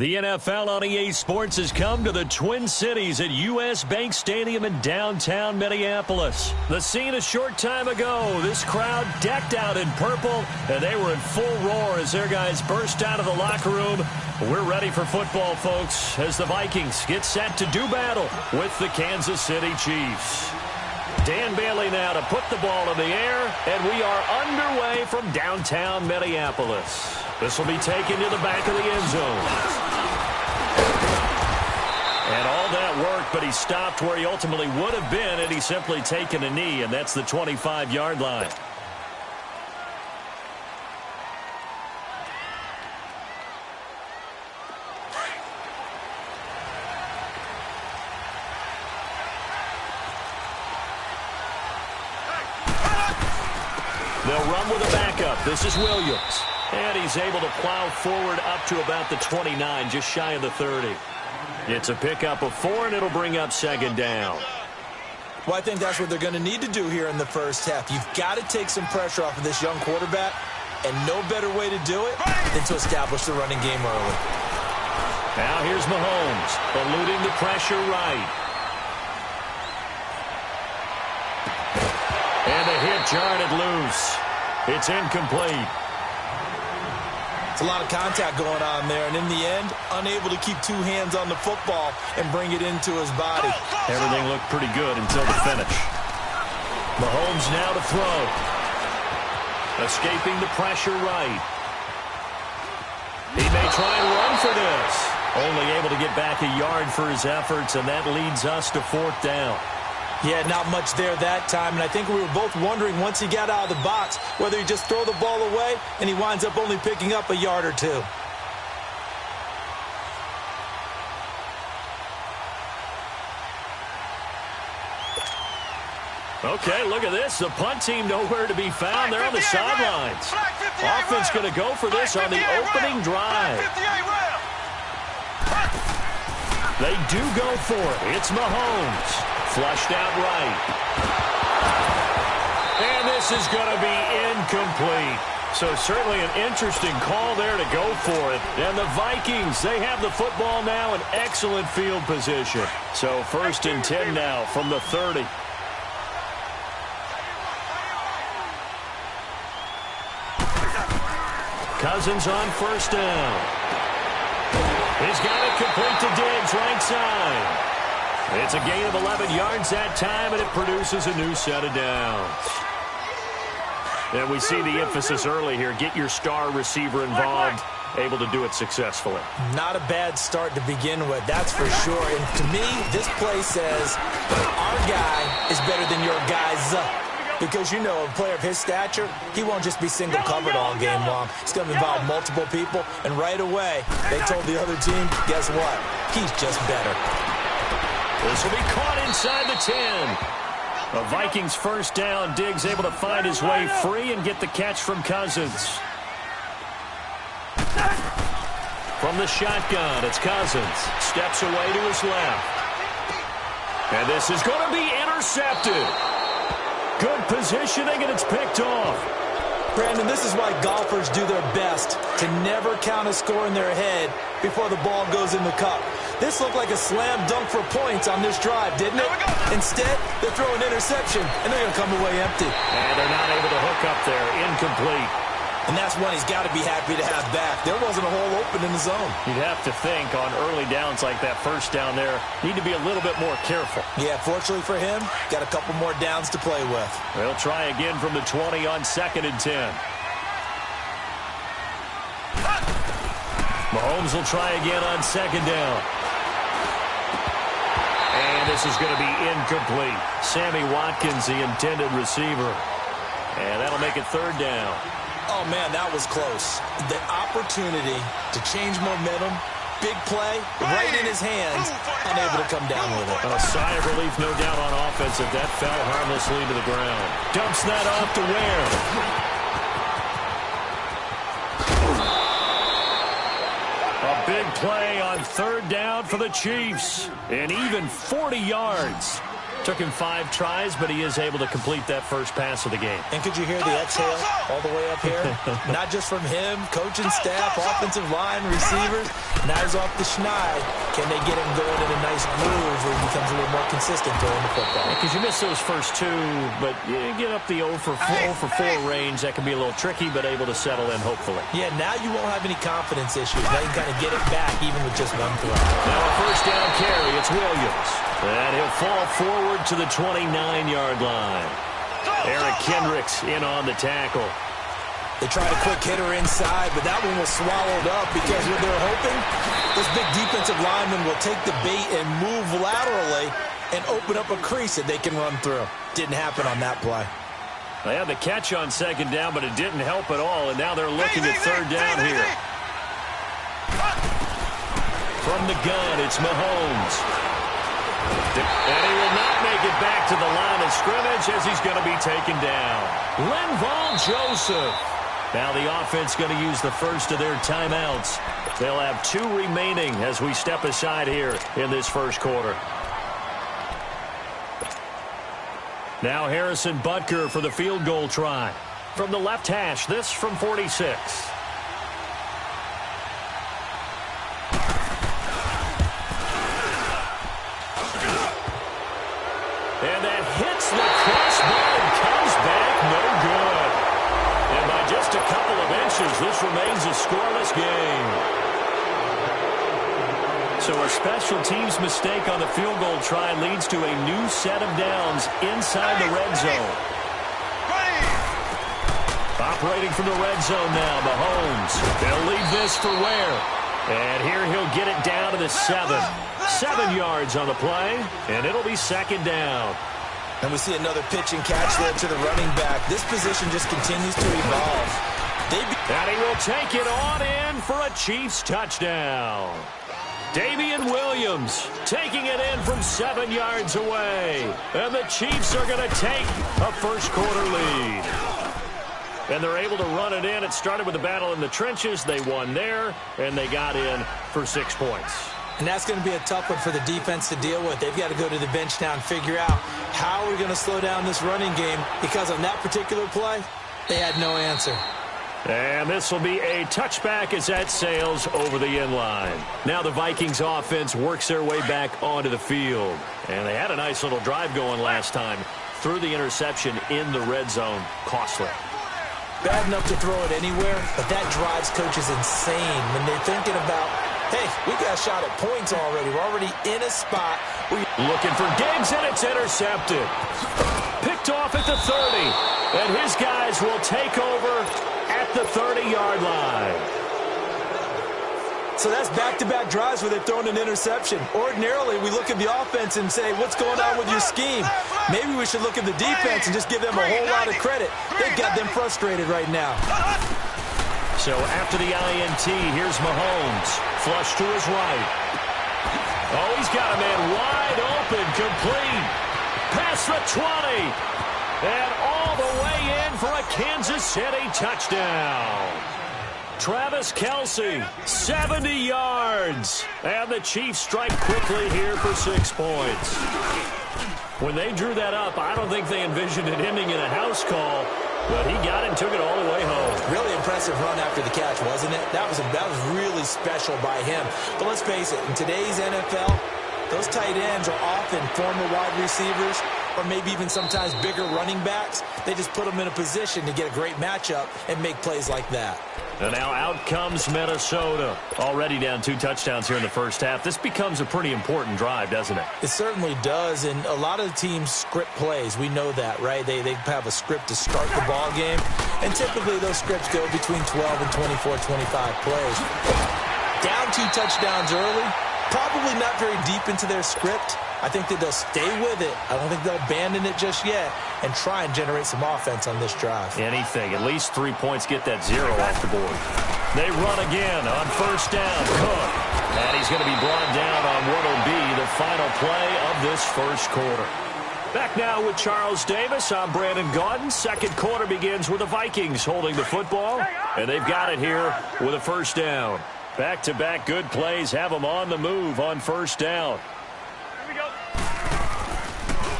The NFL on EA Sports has come to the Twin Cities at US Bank Stadium in downtown Minneapolis. The scene a short time ago, this crowd decked out in purple, and they were in full roar as their guys burst out of the locker room. We're ready for football, folks, as the Vikings get set to do battle with the Kansas City Chiefs. Dan Bailey now to put the ball in the air, and we are underway from downtown Minneapolis. This will be taken to the back of the end zone. And all that worked, but he stopped where he ultimately would have been had he simply taken a knee, and that's the 25-yard line. They'll run with a backup. This is Williams. And he's able to plow forward up to about the 29, just shy of the 30. It's a pickup of 4, and it'll bring up second down. Well, I think that's what they're going to need to do here in the first half. You've got to take some pressure off of this young quarterback, and no better way to do it than to establish the running game early. Now here's Mahomes, eluding the pressure right. And the hit jarred loose. It's incomplete. It's a lot of contact going on there, and in the end, unable to keep two hands on the football and bring it into his body. Everything looked pretty good until the finish. Mahomes now to throw. Escaping the pressure right. He may try and run for this. Only able to get back a yard for his efforts, and that leads us to fourth down. Yeah, not much there that time, and I think we were both wondering once he got out of the box whether he just throw the ball away and he winds up only picking up a yard or two. Okay, look at this. The punt team nowhere to be found. They're on the sidelines. Offense going to go for this on the opening drive. They do go for it. It's Mahomes. Flushed out right. And this is going to be incomplete. So certainly an interesting call there to go for it. And the Vikings, they have the football now in excellent field position. So 1st and 10 now from the 30. Cousins on 1st down. He's got it complete to Diggs, right side. It's a gain of 11 yards that time, and it produces a new set of downs. And we see the emphasis early here. Get your star receiver involved, able to do it successfully. Not a bad start to begin with, that's for sure. And to me, this play says our guy is better than your guy's. Because, you know, a player of his stature, he won't just be single covered all game long. It's going to involve multiple people, and right away, they told the other team, guess what? He's just better. This will be caught inside the 10. The Vikings 1st down. Diggs able to find his way free and get the catch from Cousins. From the shotgun, it's Cousins. Steps away to his left. And this is going to be intercepted. Good positioning, and it's picked off. Brandon, this is why golfers do their best to never count a score in their head before the ball goes in the cup. This looked like a slam dunk for points on this drive, didn't it? Instead, they throw an interception, and they're going to come away empty. And they're not able to hook up there. Incomplete. And that's one he's got to be happy to have back. There wasn't a hole open in the zone. You'd have to think on early downs like that 1st down there, need to be a little bit more careful. Yeah, fortunately for him, got a couple more downs to play with. They'll try again from the 20 on 2nd and 10. Mahomes will try again on 2nd down. And this is going to be incomplete. Sammy Watkins, the intended receiver. And that'll make it 3rd down. Oh, man, that was close. The opportunity to change momentum, big play, right in his hands, unable to come down with it. A sigh of relief, no doubt, on offense if that fell harmlessly to the ground. Dumps that off to Ware. A big play on 3rd down for the Chiefs. And even 40 yards. Took him 5 tries, but he is able to complete that first pass of the game. And could you hear the exhale all the way up here? Not just from him, coaching staff, offensive line, receivers. Now he's off the schneid. Can they get him going in a nice groove where he becomes a little more consistent throwing the football? Because you miss those first 2, but you get up the 0 for 4 range. That can be a little tricky, but able to settle in, hopefully. Yeah, now you won't have any confidence issues. Now you can kind of get it back even with just 1 throw. Now a first down carry. It's Williams. And he'll fall forward to the 29-yard line. Eric Kendricks in on the tackle. They tried a quick hitter inside, but that one was swallowed up because what they're hoping, this big defensive lineman will take the bait and move laterally and open up a crease that they can run through. Didn't happen on that play. They had the catch on second down, but it didn't help at all, and now they're looking at third down here. From the gun, it's Mahomes. And he will not make it back to the line of scrimmage as he's going to be taken down. Linval Joseph. Now the offense going to use the first of their timeouts. They'll have 2 remaining as we step aside here in this first quarter. Now Harrison Butker for the field goal try. From the left hash, this from 46. And that hits the crossbar and comes back no good. And by just a couple of inches, this remains a scoreless game. So a special teams mistake on the field goal try leads to a new set of downs inside the red zone. Operating from the red zone now, Mahomes. They'll leave this for Ware. And here he'll get it down to the 7. 7 yards on the play, and it'll be second down. And we see another pitch and catch there to the running back. This position just continues to evolve. And he will take it on in for a Chiefs touchdown. Damian Williams taking it in from 7 yards away. And the Chiefs are going to take a first quarter lead. And they're able to run it in. It started with a battle in the trenches. They won there, and they got in for 6 points. And that's going to be a tough one for the defense to deal with. They've got to go to the bench now and figure out how we're going to slow down this running game, because on that particular play, they had no answer. And this will be a touchback as that sails over the end line. Now the Vikings offense works their way back onto the field. And they had a nice little drive going last time. Threw the interception in the red zone. Costly. Bad enough to throw it anywhere, but that drives coaches insane when they're thinking about, hey, we got a shot at points already. We're already in a spot. Looking for Diggs, and it's intercepted. Picked off at the 30. And his guys will take over at the 30-yard line. So that's back-to-back drives where they've thrown an interception. Ordinarily, we look at the offense and say, what's going on with your scheme? Maybe we should look at the defense and just give them a whole lot of credit. They've got them frustrated right now. So after the INT, here's Mahomes. Flush to his right. Oh, he's got a man wide open, complete. Past the 20. And all the way in for a Kansas City touchdown. Travis Kelce, 70 yards. And the Chiefs strike quickly here for 6 points. When they drew that up, I don't think they envisioned it ending in a house call. But he got it and took it all the way home. Really impressive run after the catch, wasn't it? That was really special by him. But let's face it, in today's NFL, those tight ends are often former wide receivers or maybe even sometimes bigger running backs. They just put them in a position to get a great matchup and make plays like that. And now out comes Minnesota. Already down 2 touchdowns here in the first half. This becomes a pretty important drive, doesn't it? It certainly does, and a lot of teams script plays. We know that, right? They have a script to start the ball game, and typically those scripts go between 12 and 24, 25 plays. Down 2 touchdowns early, probably not very deep into their script. I think that they'll stay with it. I don't think they'll abandon it just yet and try and generate some offense on this drive. Anything. At least 3 points, get that 0 off the board. They run again on first down. Cook. And he's going to be brought down on what will be the final play of this first quarter. Back now with Charles Davis. I'm Brandon Gaudin. Second quarter begins with the Vikings holding the football. And they've got it here with a first down. Back-to-back good plays have them on the move on first down.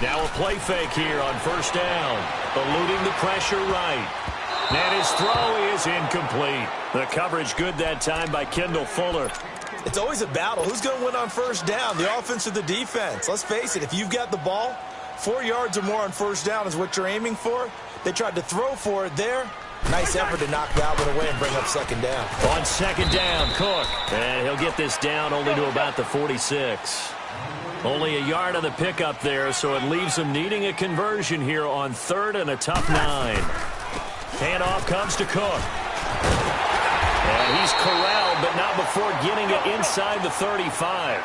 Now a play fake here on first down. Eluding the pressure right. And his throw is incomplete. The coverage good that time by Kendall Fuller. It's always a battle. Who's going to win on first down, the offense or the defense? Let's face it, if you've got the ball, 4 yards or more on first down is what you're aiming for. They tried to throw for it there. Nice effort to knock that one away and bring up second down. On second down, Cook. And he'll get this down only to about the 46. Only a yard on the pickup there, so it leaves him needing a conversion here on third and a tough 9. Handoff comes to Cook. And he's corralled, but not before getting it inside the 35.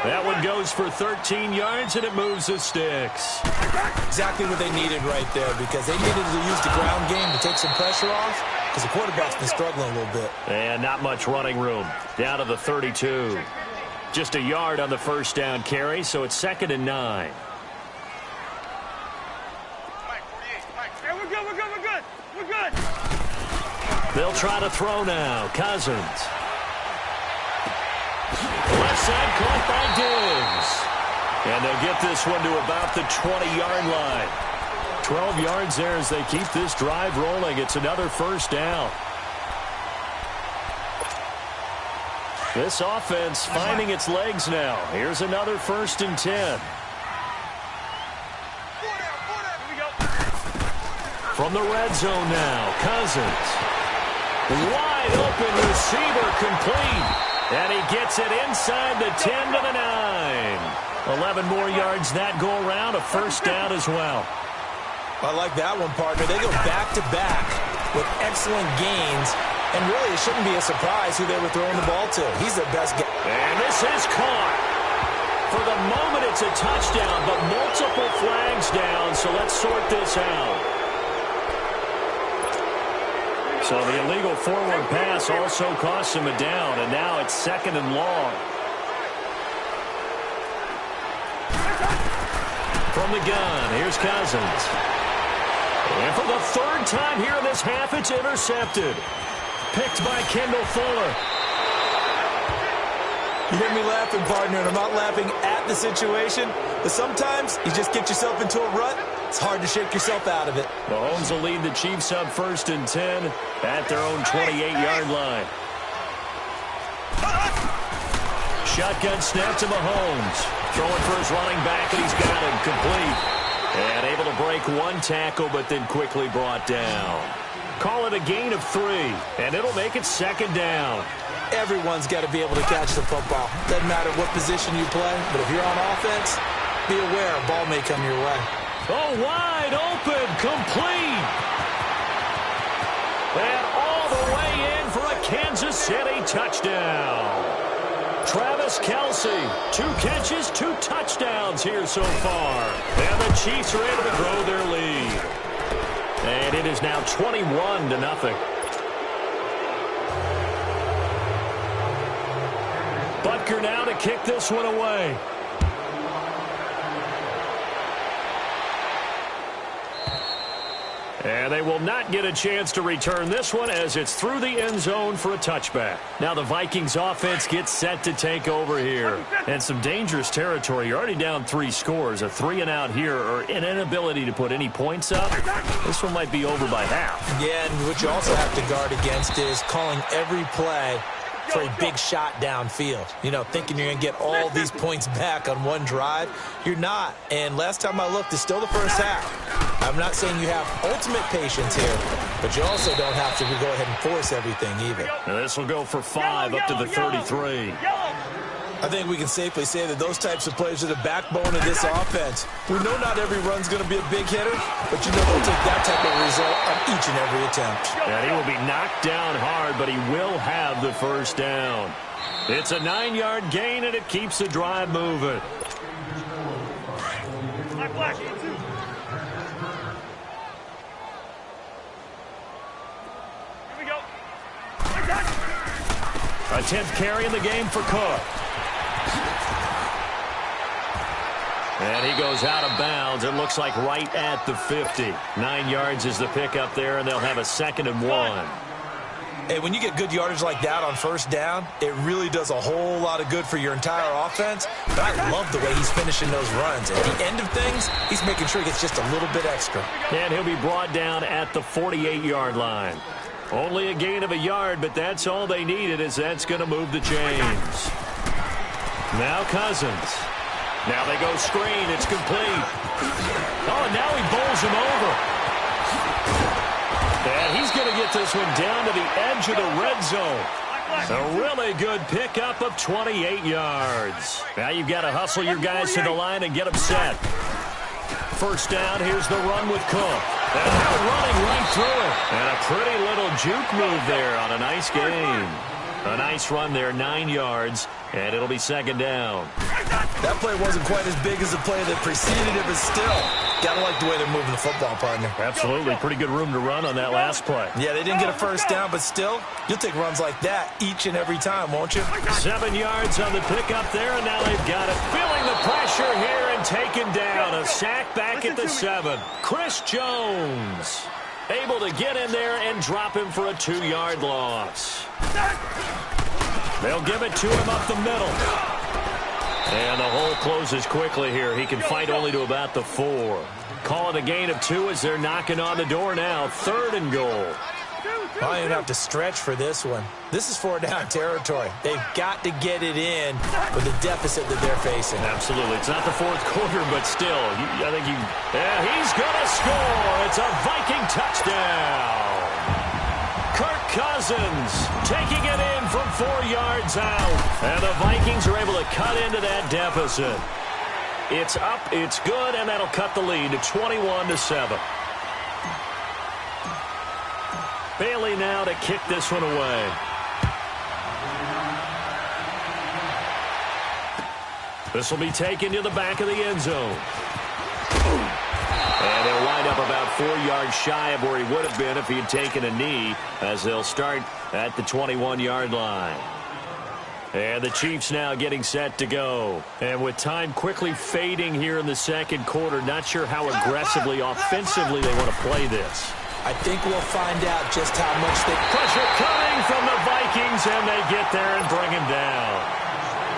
That one goes for 13 yards, and it moves the sticks. Exactly what they needed right there, because they needed to use the ground game to take some pressure off, because the quarterback's been struggling a little bit. And not much running room. Down to the 32. Just a yard on the first down carry, so it's second and 9. We're good. They'll try to throw now. Cousins. Left side caught by Diggs. And they'll get this one to about the 20-yard line. 12 yards there as they keep this drive rolling. It's another first down. This offense finding its legs now. Here's another first and 10. From the red zone now, Cousins. Wide open receiver complete. And he gets it inside the 10 to the 9. 11 more yards that go around, a first down as well. I like that one, partner. They go back-to-back with excellent gains. And really, it shouldn't be a surprise who they were throwing the ball to. He's their best guy. And this is caught. For the moment, it's a touchdown, but multiple flags down, so let's sort this out. So the illegal forward pass also costs him a down, and now it's second and long. From the gun, here's Cousins. And for the third time here in this half, it's intercepted. Picked by Kendall Fuller. You hear me laughing, partner, and I'm not laughing at the situation, but sometimes you just get yourself into a rut. It's hard to shake yourself out of it. Mahomes will lead the Chiefs up first and 10 at their own 28-yard line. Shotgun snap to Mahomes. Throwing for his running back, and he's got him complete. And able to break one tackle, but then quickly brought down. Call it a gain of 3, and it'll make it second down. Everyone's got to be able to catch the football. Doesn't matter what position you play, but if you're on offense, be aware a ball may come your way. Oh, wide open, complete. And all the way in for a Kansas City touchdown. Travis Kelce, 2 catches, 2 touchdowns here so far. And the Chiefs are able to grow their lead. And it is now 21-0. Butker now to kick this one away. And they will not get a chance to return this one as it's through the end zone for a touchback. Now the Vikings offense gets set to take over here. And some dangerous territory. You're already down 3 scores. A 3-and-out here or an inability to put any points up. This one might be over by half. Yeah, and what you also have to guard against is calling every play for a big shot downfield. You know, thinking you're going to get all these points back on one drive. You're not. And last time I looked, it's still the first half. I'm not saying you have ultimate patience here, but you also don't have to go ahead and force everything either. And this will go for 5 up to the 33. I think we can safely say that those types of plays are the backbone of this offense. We know not every run's going to be a big hitter, but you know they'll take that type of result on each and every attempt. And he will be knocked down hard, but he will have the first down. It's a 9-yard gain, and it keeps the drive moving. A 10th carry in the game for Cook. And he goes out of bounds. It looks like right at the 50. 9 yards is the pickup there, and they'll have a 2nd and 1. Hey, when you get good yardage like that on first down, it really does a whole lot of good for your entire offense. But I love the way he's finishing those runs. At the end of things, he's making sure he gets just a little bit extra. And he'll be brought down at the 48-yard line. Only a gain of a yard, but that's all they needed, as that's going to move the chains. Now Cousins. Now they go screen. It's complete. Oh, and now he bowls him over. And he's going to get this one down to the edge of the red zone. A really good pickup of 28 yards. Now you've got to hustle your guys to the line and get them set. First down, here's the run with Cook. And now running right through it. And a pretty little juke move there on a nice gain. A nice run there, 9 yards, and it'll be second down. That play wasn't quite as big as the play that preceded it, but still, gotta like the way they're moving the football, partner. Absolutely. Pretty good room to run on that last play. Yeah, they didn't get a first down, but still, you'll take runs like that each and every time, won't you? 7 yards on the pickup there, and now they've got it. Feeling the pressure here and taken down. A sack back at the 7. Chris Jones able to get in there and drop him for a 2-yard loss. They'll give it to him up the middle. And the hole closes quickly here. He can fight only to about the 4. Call it a gain of 2 as they're knocking on the door now. 3rd and goal. I don't have to stretch for this one. This is 4-down territory. They've got to get it in with the deficit that they're facing. Absolutely. It's not the 4th quarter, but still, I think yeah, he's going to score. It's a Viking touchdown. Kirk Cousins taking it in from 4 yards out. And the Vikings are able to cut into that deficit. It's up, it's good, and that'll cut the lead to 21-7. Bailey now to kick this one away. This will be taken to the back of the end zone. And they'll wind up about 4 yards shy of where he would have been if he had taken a knee, as they'll start at the 21-yard line. And the Chiefs now getting set to go. And with time quickly fading here in the second quarter, not sure how aggressively, offensively they want to play this. I think we'll find out just how much they... Pressure coming from the Vikings, and they get there and bring him down.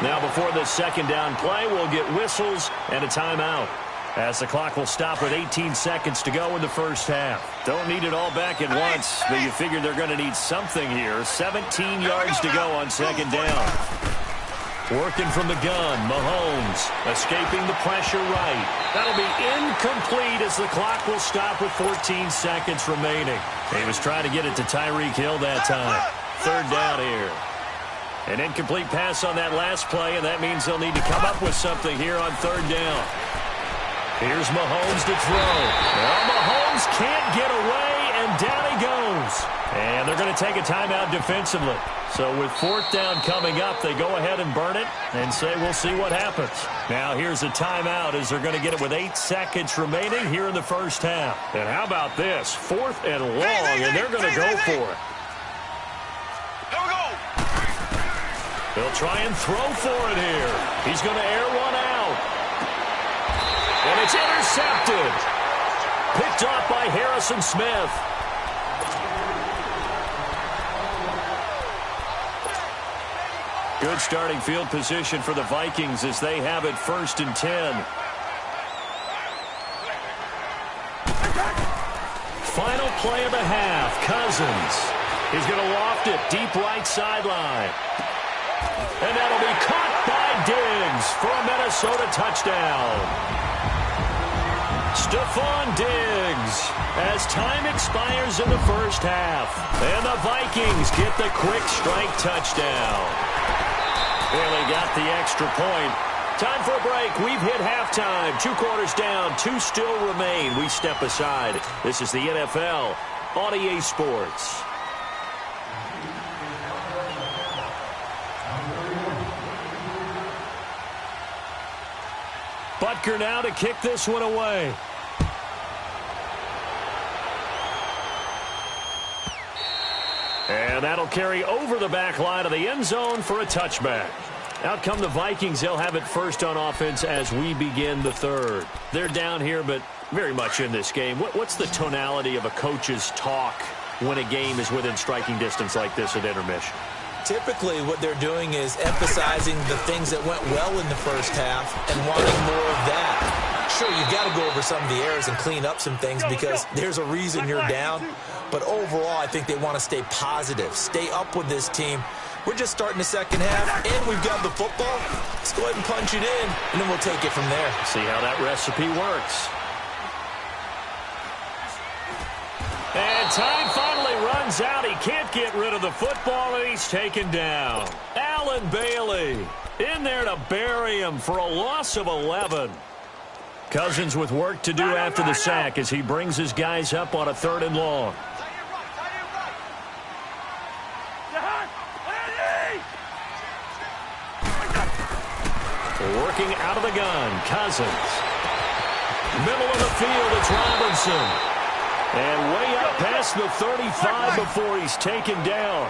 Now before the second down play, we'll get whistles and a timeout, as the clock will stop with 18 seconds to go in the first half. Don't need it all back at once, but you figure they're going to need something here. 17 yards to go on second down. Working from the gun, Mahomes escaping the pressure right. That'll be incomplete as the clock will stop with 14 seconds remaining. He was trying to get it to Tyreek Hill that time. 3rd down here. An incomplete pass on that last play, and that means they'll need to come up with something here on 3rd down. Here's Mahomes to throw. Well, Mahomes can't get away, and down he goes. And they're going to take a timeout defensively. So with 4th down coming up, they go ahead and burn it and say we'll see what happens. Now here's a timeout as they're going to get it with 8 seconds remaining here in the first half. And how about this? 4th and long, and they're going to go for it. They'll try and throw for it here. He's going to air one out. And it's intercepted. Picked off by Harrison Smith. Good starting field position for the Vikings as they have it 1st and 10. Final play of the half. Cousins. He's going to loft it deep right sideline. And that'll be caught by Diggs for a Minnesota touchdown. Stephon Diggs as time expires in the first half. And the Vikings get the quick strike touchdown. Really got the extra point. Time for a break. We've hit halftime. 2 quarters down. 2 still remain. We step aside. This is the NFL on EA Sports. Butker now to kick this one away. And that'll carry over the back line of the end zone for a touchback. Out come the Vikings. They'll have it first on offense as we begin the 3rd. They're down here, but very much in this game. What's the tonality of a coach's talk when a game is within striking distance like this at intermission? Typically, what they're doing is emphasizing the things that went well in the first half and wanting more of that. Sure, you've got to go over some of the errors and clean up some things because there's a reason you're down. But overall, I think they want to stay positive, stay up with this team. We're just starting the second half, and we've got the football. Let's go ahead and punch it in, and then we'll take it from there. See how that recipe works. And time finally runs out. He can't get rid of the football, and he's taken down. Allen Bailey in there to bury him for a loss of 11. Cousins with work to do after the sack as he brings his guys up on a 3rd and long. Working out of the gun, Cousins. Middle of the field, it's Robinson. And way up past the 35 before he's taken down.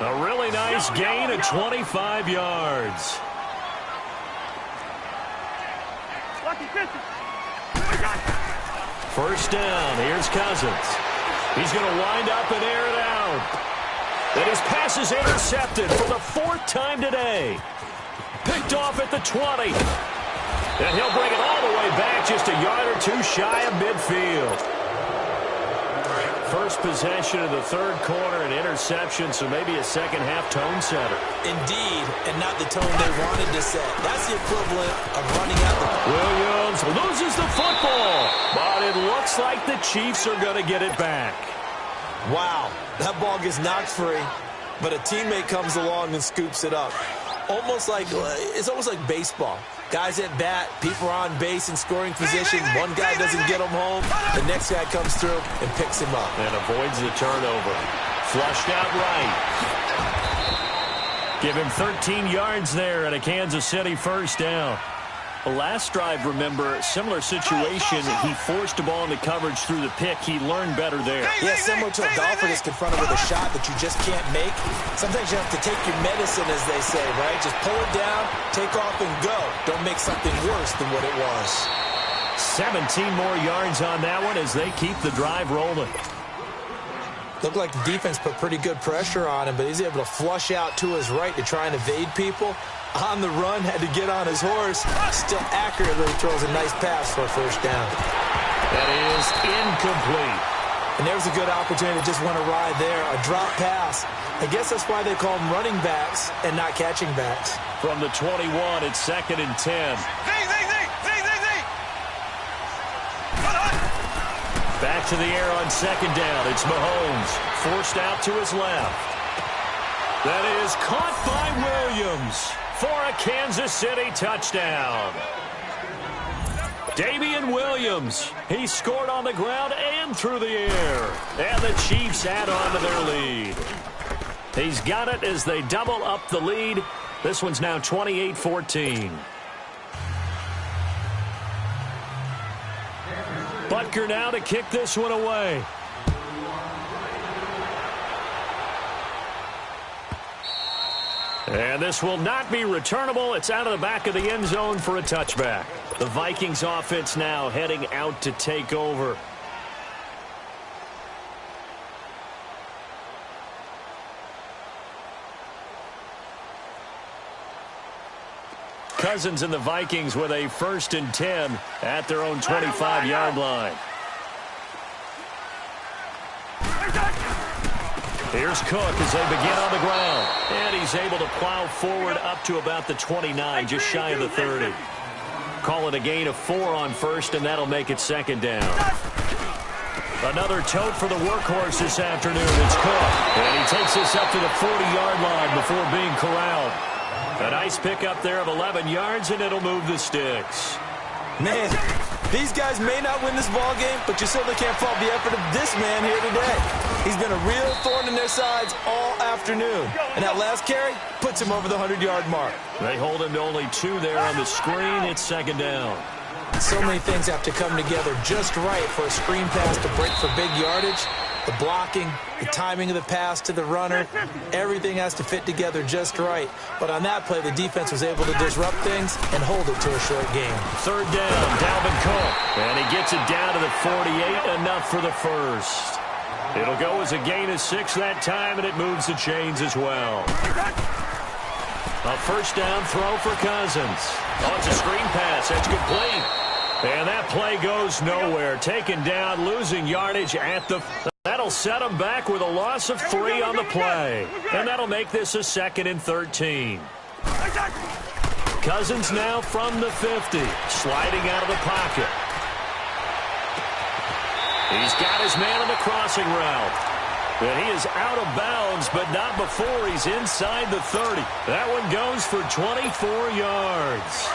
A really nice gain of 25 yards. First down, here's Cousins. He's going to wind up and air it out. And his pass is intercepted for the 4th time today. Picked off at the 20. And he'll bring it all the way back just a yard or 2 shy of midfield. First possession of the 3rd quarter, an interception, so maybe a second-half tone setter. Indeed, and not the tone they wanted to set. That's the equivalent of running out the... Williams loses the football, but it looks like the Chiefs are going to get it back. Wow, that ball gets knocked free, but a teammate comes along and scoops it up. It's almost like baseball. Guys at bat, people are on base in scoring position. One guy doesn't get him home. The next guy comes through and picks him up. And avoids the turnover. Flushed out right. Give him 13 yards there and a Kansas City first down. Last drive, remember, similar situation. He forced the ball into coverage through the pick. He learned better there. Yeah, similar to a golfer that's confronted with a shot that you just can't make. Sometimes you have to take your medicine, as they say, right? Just pull it down, take off, and go. Don't make something worse than what it was. 17 more yards on that one as they keep the drive rolling. Looked like the defense put pretty good pressure on him, but he's able to flush out to his right to try and evade people. On the run, had to get on his horse. Still accurately throws a nice pass for a first down. That is incomplete. And there's a good opportunity to just want to ride there. A drop pass. I guess that's why they call them running backs and not catching backs. From the 21, it's 2nd and 10. Back to the air on 2nd down. It's Mahomes. Forced out to his left. That is caught by Williams for a Kansas City touchdown. Damian Williams, he scored on the ground and through the air. And the Chiefs add on to their lead. He's got it as they double up the lead. This one's now 28-14. Butker now to kick this one away. And this will not be returnable. It's out of the back of the end zone for a touchback. The Vikings offense now heading out to take over. Cousins and the Vikings with a 1st and 10 at their own 25-yard line. Here's Cook as they begin on the ground. And he's able to plow forward up to about the 29, just shy of the 30. Call it a gain of 4 on 1st, and that'll make it 2nd down. Another tote for the workhorse this afternoon. It's Cook. And he takes this up to the 40-yard line before being corralled. A nice pickup there of 11 yards, and it'll move the sticks. Man, these guys may not win this ball game, but you certainly can't fault the effort of this man here today. He's been a real thorn in their sides all afternoon. And that last carry puts him over the 100-yard mark. They hold him to only 2 there on the screen. It's 2nd down. So many things have to come together just right for a screen pass to break for big yardage. The blocking, the timing of the pass to the runner, everything has to fit together just right. But on that play, the defense was able to disrupt things and hold it to a short game. 3rd down, Dalvin Cook. And he gets it down to the 48, enough for the first. It'll go as a gain of 6 that time, and it moves the chains as well. A first down throw for Cousins. Oh, it's a screen pass. That's complete. And that play goes nowhere. Taken down, losing yardage at the... That'll set him back with a loss of 3 on the play. And that'll make this a 2nd and 13. Cousins now from the 50, sliding out of the pocket. He's got his man on the crossing route. And he is out of bounds, but not before he's inside the 30. That one goes for 24 yards.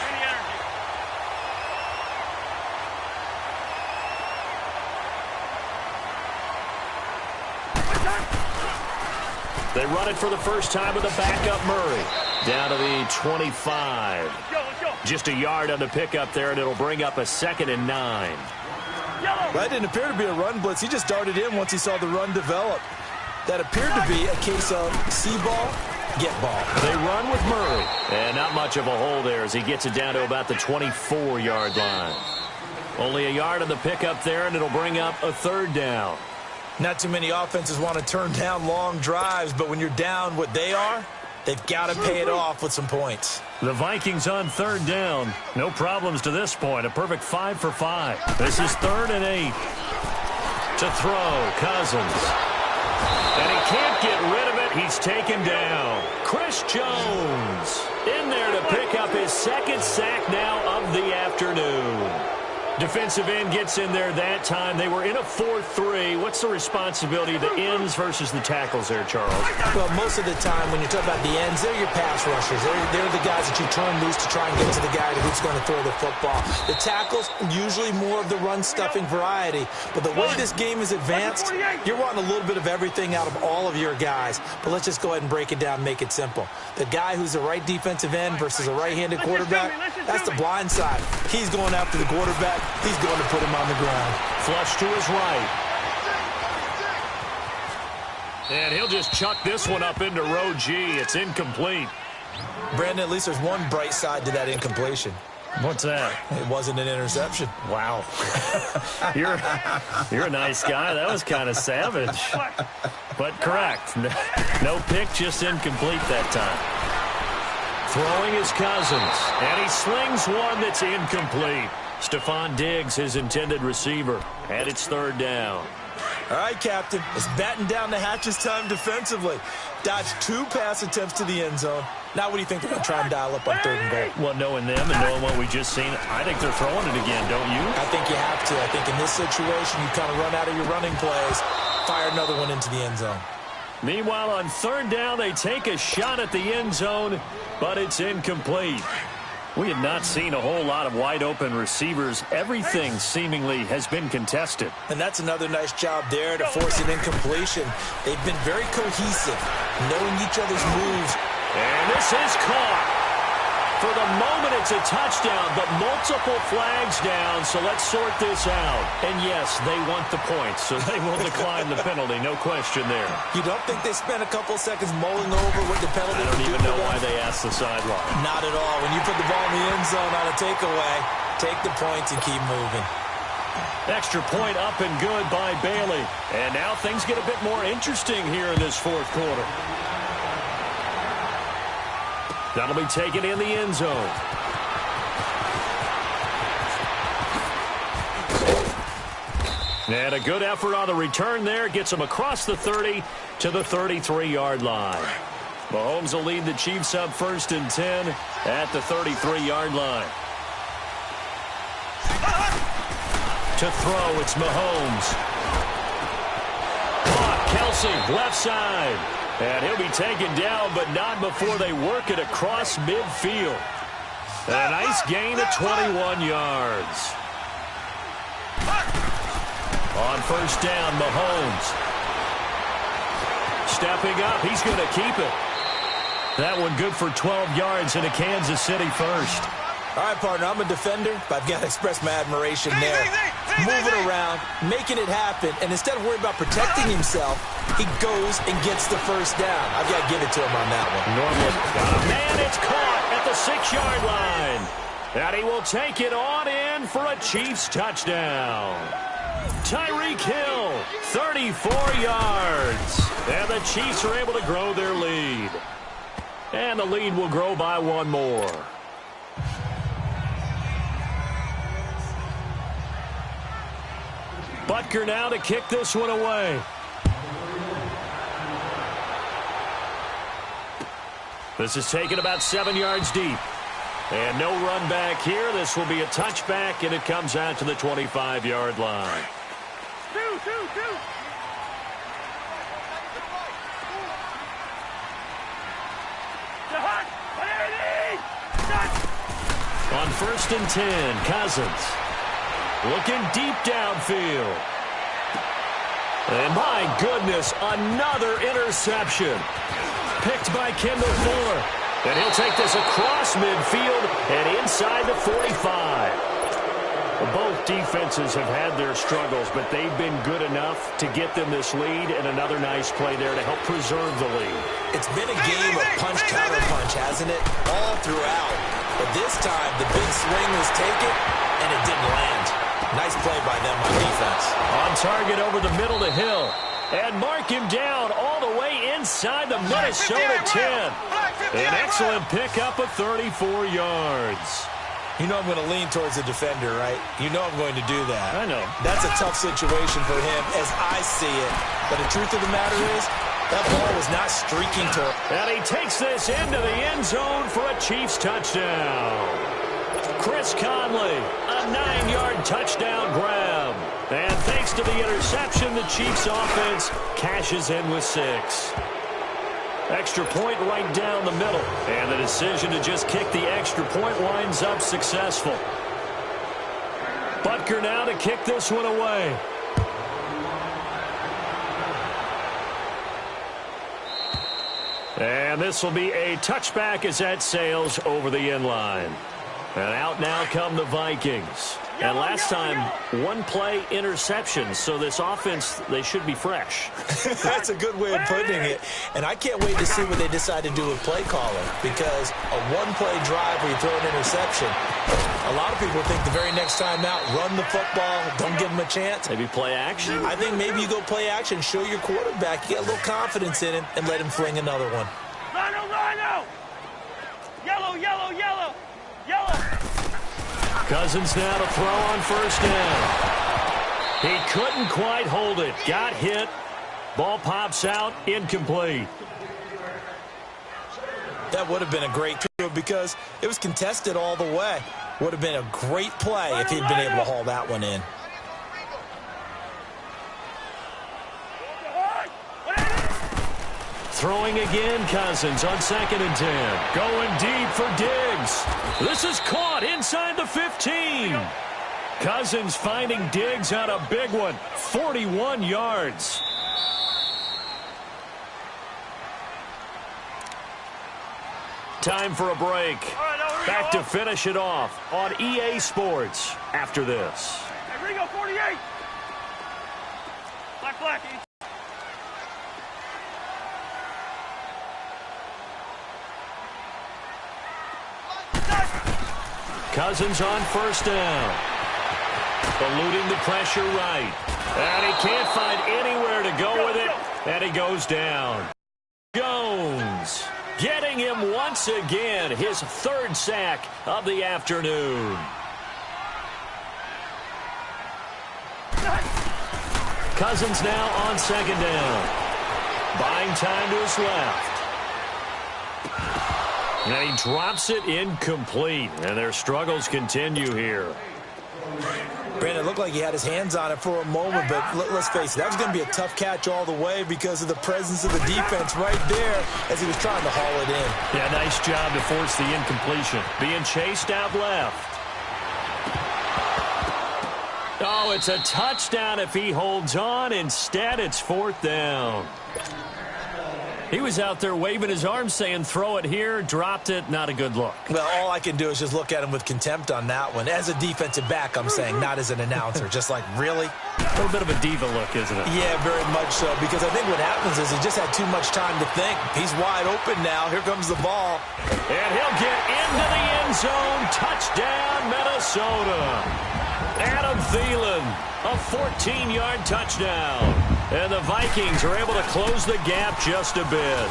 They run it for the first time with a backup Murray. Down to the 25. Just a yard on the pickup there, and it'll bring up a 2nd and 9. That didn't appear to be a run blitz. He just darted in once he saw the run develop. That appeared to be a case of see ball, get ball. They run with Murray. And not much of a hole there as he gets it down to about the 24-yard line. Only a yard on the pickup there, and it'll bring up a 3rd down. Not too many offenses want to turn down long drives, but when you're down what they are, they've got to pay it off with some points. The Vikings on 3rd down. No problems to this point. A perfect 5 for 5. This is 3rd and 8. To throw, Cousins. And he can't get rid of it. He's taken down. Chris Jones in there to pick up his 2nd sack now of the afternoon. Defensive end gets in there that time. They were in a 4-3. What's the responsibility of the ends versus the tackles there, Charles? Well, most of the time when you talk about the ends, they're your pass rushers. They're the guys that you turn loose to try and get to the guy who's going to throw the football. The tackles, usually more of the run-stuffing variety. But the way this game is advanced, you're wanting a little bit of everything out of all of your guys. But let's just go ahead and break it down and make it simple. The guy who's the right defensive end versus a right-handed quarterback, that's the blind side. He's going after the quarterback. He's going to put him on the ground. Flush to his right. And he'll just chuck this one up into row G. It's incomplete. Brandon, at least there's one bright side to that incompletion. What's that? It wasn't an interception. Wow. You're a nice guy. That was kind of savage. But correct. No pick, just incomplete that time. Throwing his Cousins. And he slings one that's incomplete. Stephon Diggs, his intended receiver. And it's 3rd down. All right, Captain. It's batten down the hatches time defensively. Dodged 2 pass attempts to the end zone. Now what do you think they're going to try and dial up on 3rd and goal? Well, knowing them and knowing what we just seen, I think they're throwing it again, don't you? I think you have to. I think in this situation, you kind of run out of your running plays, fire another one into the end zone. Meanwhile, on 3rd down, they take a shot at the end zone, but it's incomplete. We have not seen a whole lot of wide-open receivers. Everything seemingly has been contested. And that's another nice job there to force an incompletion. They've been very cohesive, knowing each other's moves. And this is caught. For the moment, it's a touchdown, but multiple flags down, so let's sort this out. And yes, they want the points, so they will decline the penalty, no question there. You don't think they spent a couple seconds mulling over what the penalty I don't even know why they asked the sideline. Not at all. When you put the ball in the end zone on a takeaway, take the points and keep moving. Extra point up and good by Bailey. And now things get a bit more interesting here in this 4th quarter. That'll be taken in the end zone. And a good effort on the return there. Gets him across the 30 to the 33-yard line. Mahomes will lead the Chiefs up 1st and 10 at the 33-yard line. To throw, it's Mahomes. Caught, Kelsey, left side. And he'll be taken down, but not before they work it across midfield. A nice gain of 21 yards. On 1st down, Mahomes. Stepping up, he's going to keep it. That one good for 12 yards in a Kansas City first. All right, partner, I'm a defender, but I've got to express my admiration there. Moving around, making it happen, and instead of worrying about protecting himself, he goes and gets the 1st down. I've got to give it to him on that one. Normally, man, it's caught at the 6-yard line. And he will take it on in for a Chiefs touchdown. Tyreek Hill 34 yards. And the Chiefs are able to grow their lead. And the lead will grow by one more. Butker now to kick this one away. This is taken about 7 yards deep. And no run back here. This will be a touchback, and it comes out to the 25-yard line. On 1st and 10, Cousins looking deep downfield. And my goodness, another interception. Picked by Kendall Fuller. And he'll take this across midfield and inside the 45. Both defenses have had their struggles, but they've been good enough to get them this lead, and another nice play there to help preserve the lead. It's been a game of punch-counter-punch, hasn't it? All throughout. But this time, the big swing was taken, and it didn't land. Nice play by them on defense. On target over the middle to Hill. And mark him down all the way inside the Minnesota 10. An excellent pickup of 34 yards. You know I'm going to lean towards the defender, right? You know I'm going to do that. I know. That's a tough situation for him as I see it. But the truth of the matter is, that ball was not streaking toward. And he takes this into the end zone for a Chiefs touchdown. Chris Conley, a 9-yard touchdown grab. And thanks to the interception, the Chiefs offense cashes in with 6. Extra point right down the middle. And the decision to just kick the extra point winds up successful. Butker now to kick this one away. And this will be a touchback as that sails over the end line. And out now come the Vikings. And last time, one play interception. So this offense, they should be fresh. That's a good way of putting it. And I can't wait to see what they decide to do with play calling. Because a one-play drive where you throw an interception, a lot of people think the very next time out, run the football, don't give them a chance. Maybe play action? I think maybe you go play action, show your quarterback, you get a little confidence in him, and let him fling another one. Rhino, Rhino! Yellow, yellow, yellow! Yellow! Cousins now to throw on first down. He couldn't quite hold it. Got hit. Ball pops out. Incomplete. That would have been a great throw because it was contested all the way. Would have been a great play if he'd been able to haul that one in. Throwing again, Cousins on 2nd and 10. Going deep for Diggs. This is caught inside the 15. Cousins finding Diggs on a big one. 41 yards. Time for a break. Back to finish it off on EA Sports after this. Hey, Ringo, 48. Black. Cousins on first down. Eluding the pressure right. And he can't find anywhere to go with it. And he goes down. Jones getting him once again. His 3rd sack of the afternoon. Cousins now on 2nd down. Buying time to his left. And he drops it incomplete. And their struggles continue here. Brandon, it looked like he had his hands on it for a moment, but let's face it, that was going to be a tough catch all the way because of the presence of the defense right there as he was trying to haul it in. Yeah, nice job to force the incompletion. Being chased out left. Oh, it's a touchdown if he holds on. Instead, it's 4th down. He was out there waving his arms saying, throw it here, dropped it, not a good look. Well, all I can do is just look at him with contempt on that one. As a defensive back, I'm saying, not as an announcer. Just like, really? A little bit of a diva look, isn't it? Yeah, very much so, because I think what happens is he just had too much time to think. He's wide open now. Here comes the ball. And he'll get into the end zone. Touchdown, Minnesota. Adam Thielen, a 14-yard touchdown. And the Vikings are able to close the gap just a bit.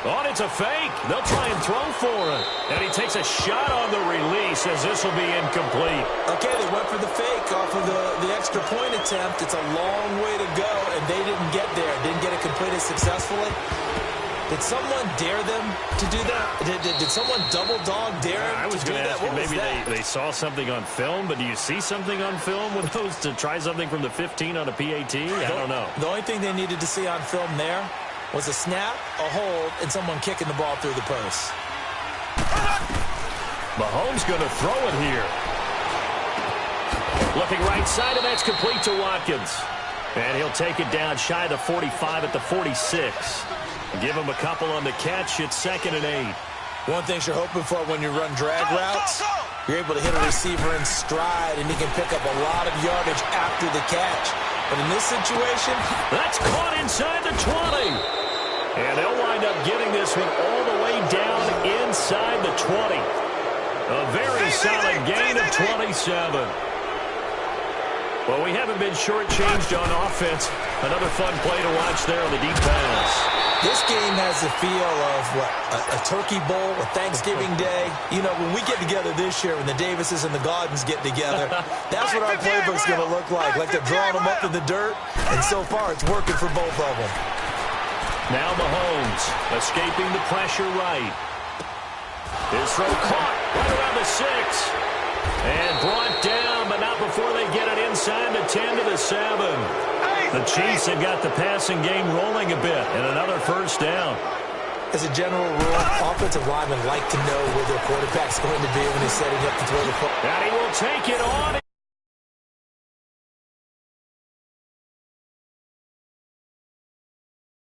Oh, it's a fake. They'll try and throw for it. And he takes a shot on the release as this will be incomplete. Okay, they went for the fake off of the extra point attempt. It's a long way to go, and they didn't get there. Didn't get it completed successfully. Did someone dare them to do that? Did someone double dog dare them I was to do going to that? ask you, What maybe they saw something on film, but do you see something on film with those to try something from the 15 on a PAT? I don't know. The only thing they needed to see on film there was a snap, a hold, and someone kicking the ball through the post. Mahomes going to throw it here. Looking right side, and that's complete to Watkins. And he'll take it down shy of the 45 at the 46. Give him a couple on the catch. It's 2nd and 8. One thing you're hoping for when you run drag routes, you're able to hit a receiver in stride, and he can pick up a lot of yardage after the catch. But in this situation, that's caught inside the 20. And they'll wind up getting this one all the way down inside the 20. A very solid gain of 27. Well, we haven't been shortchanged on offense. Another fun play to watch there on the deep pass. This game has the feel of a turkey bowl, a Thanksgiving day. You know, when we get together this year, when the Davises and the Gaudens get together, that's what our playbook's going to look like. Like they're drawing them up in the dirt, and so far it's working for both of them. Now Mahomes escaping the pressure right. His throw caught right around the 6. And brought down, but not before they get it inside the 10 to the 7. The Chiefs have got the passing game rolling a bit, and another first down. As a general rule, offensive linemen like to know where their quarterback's going to be when he's setting up to throw the football. And he will take it on.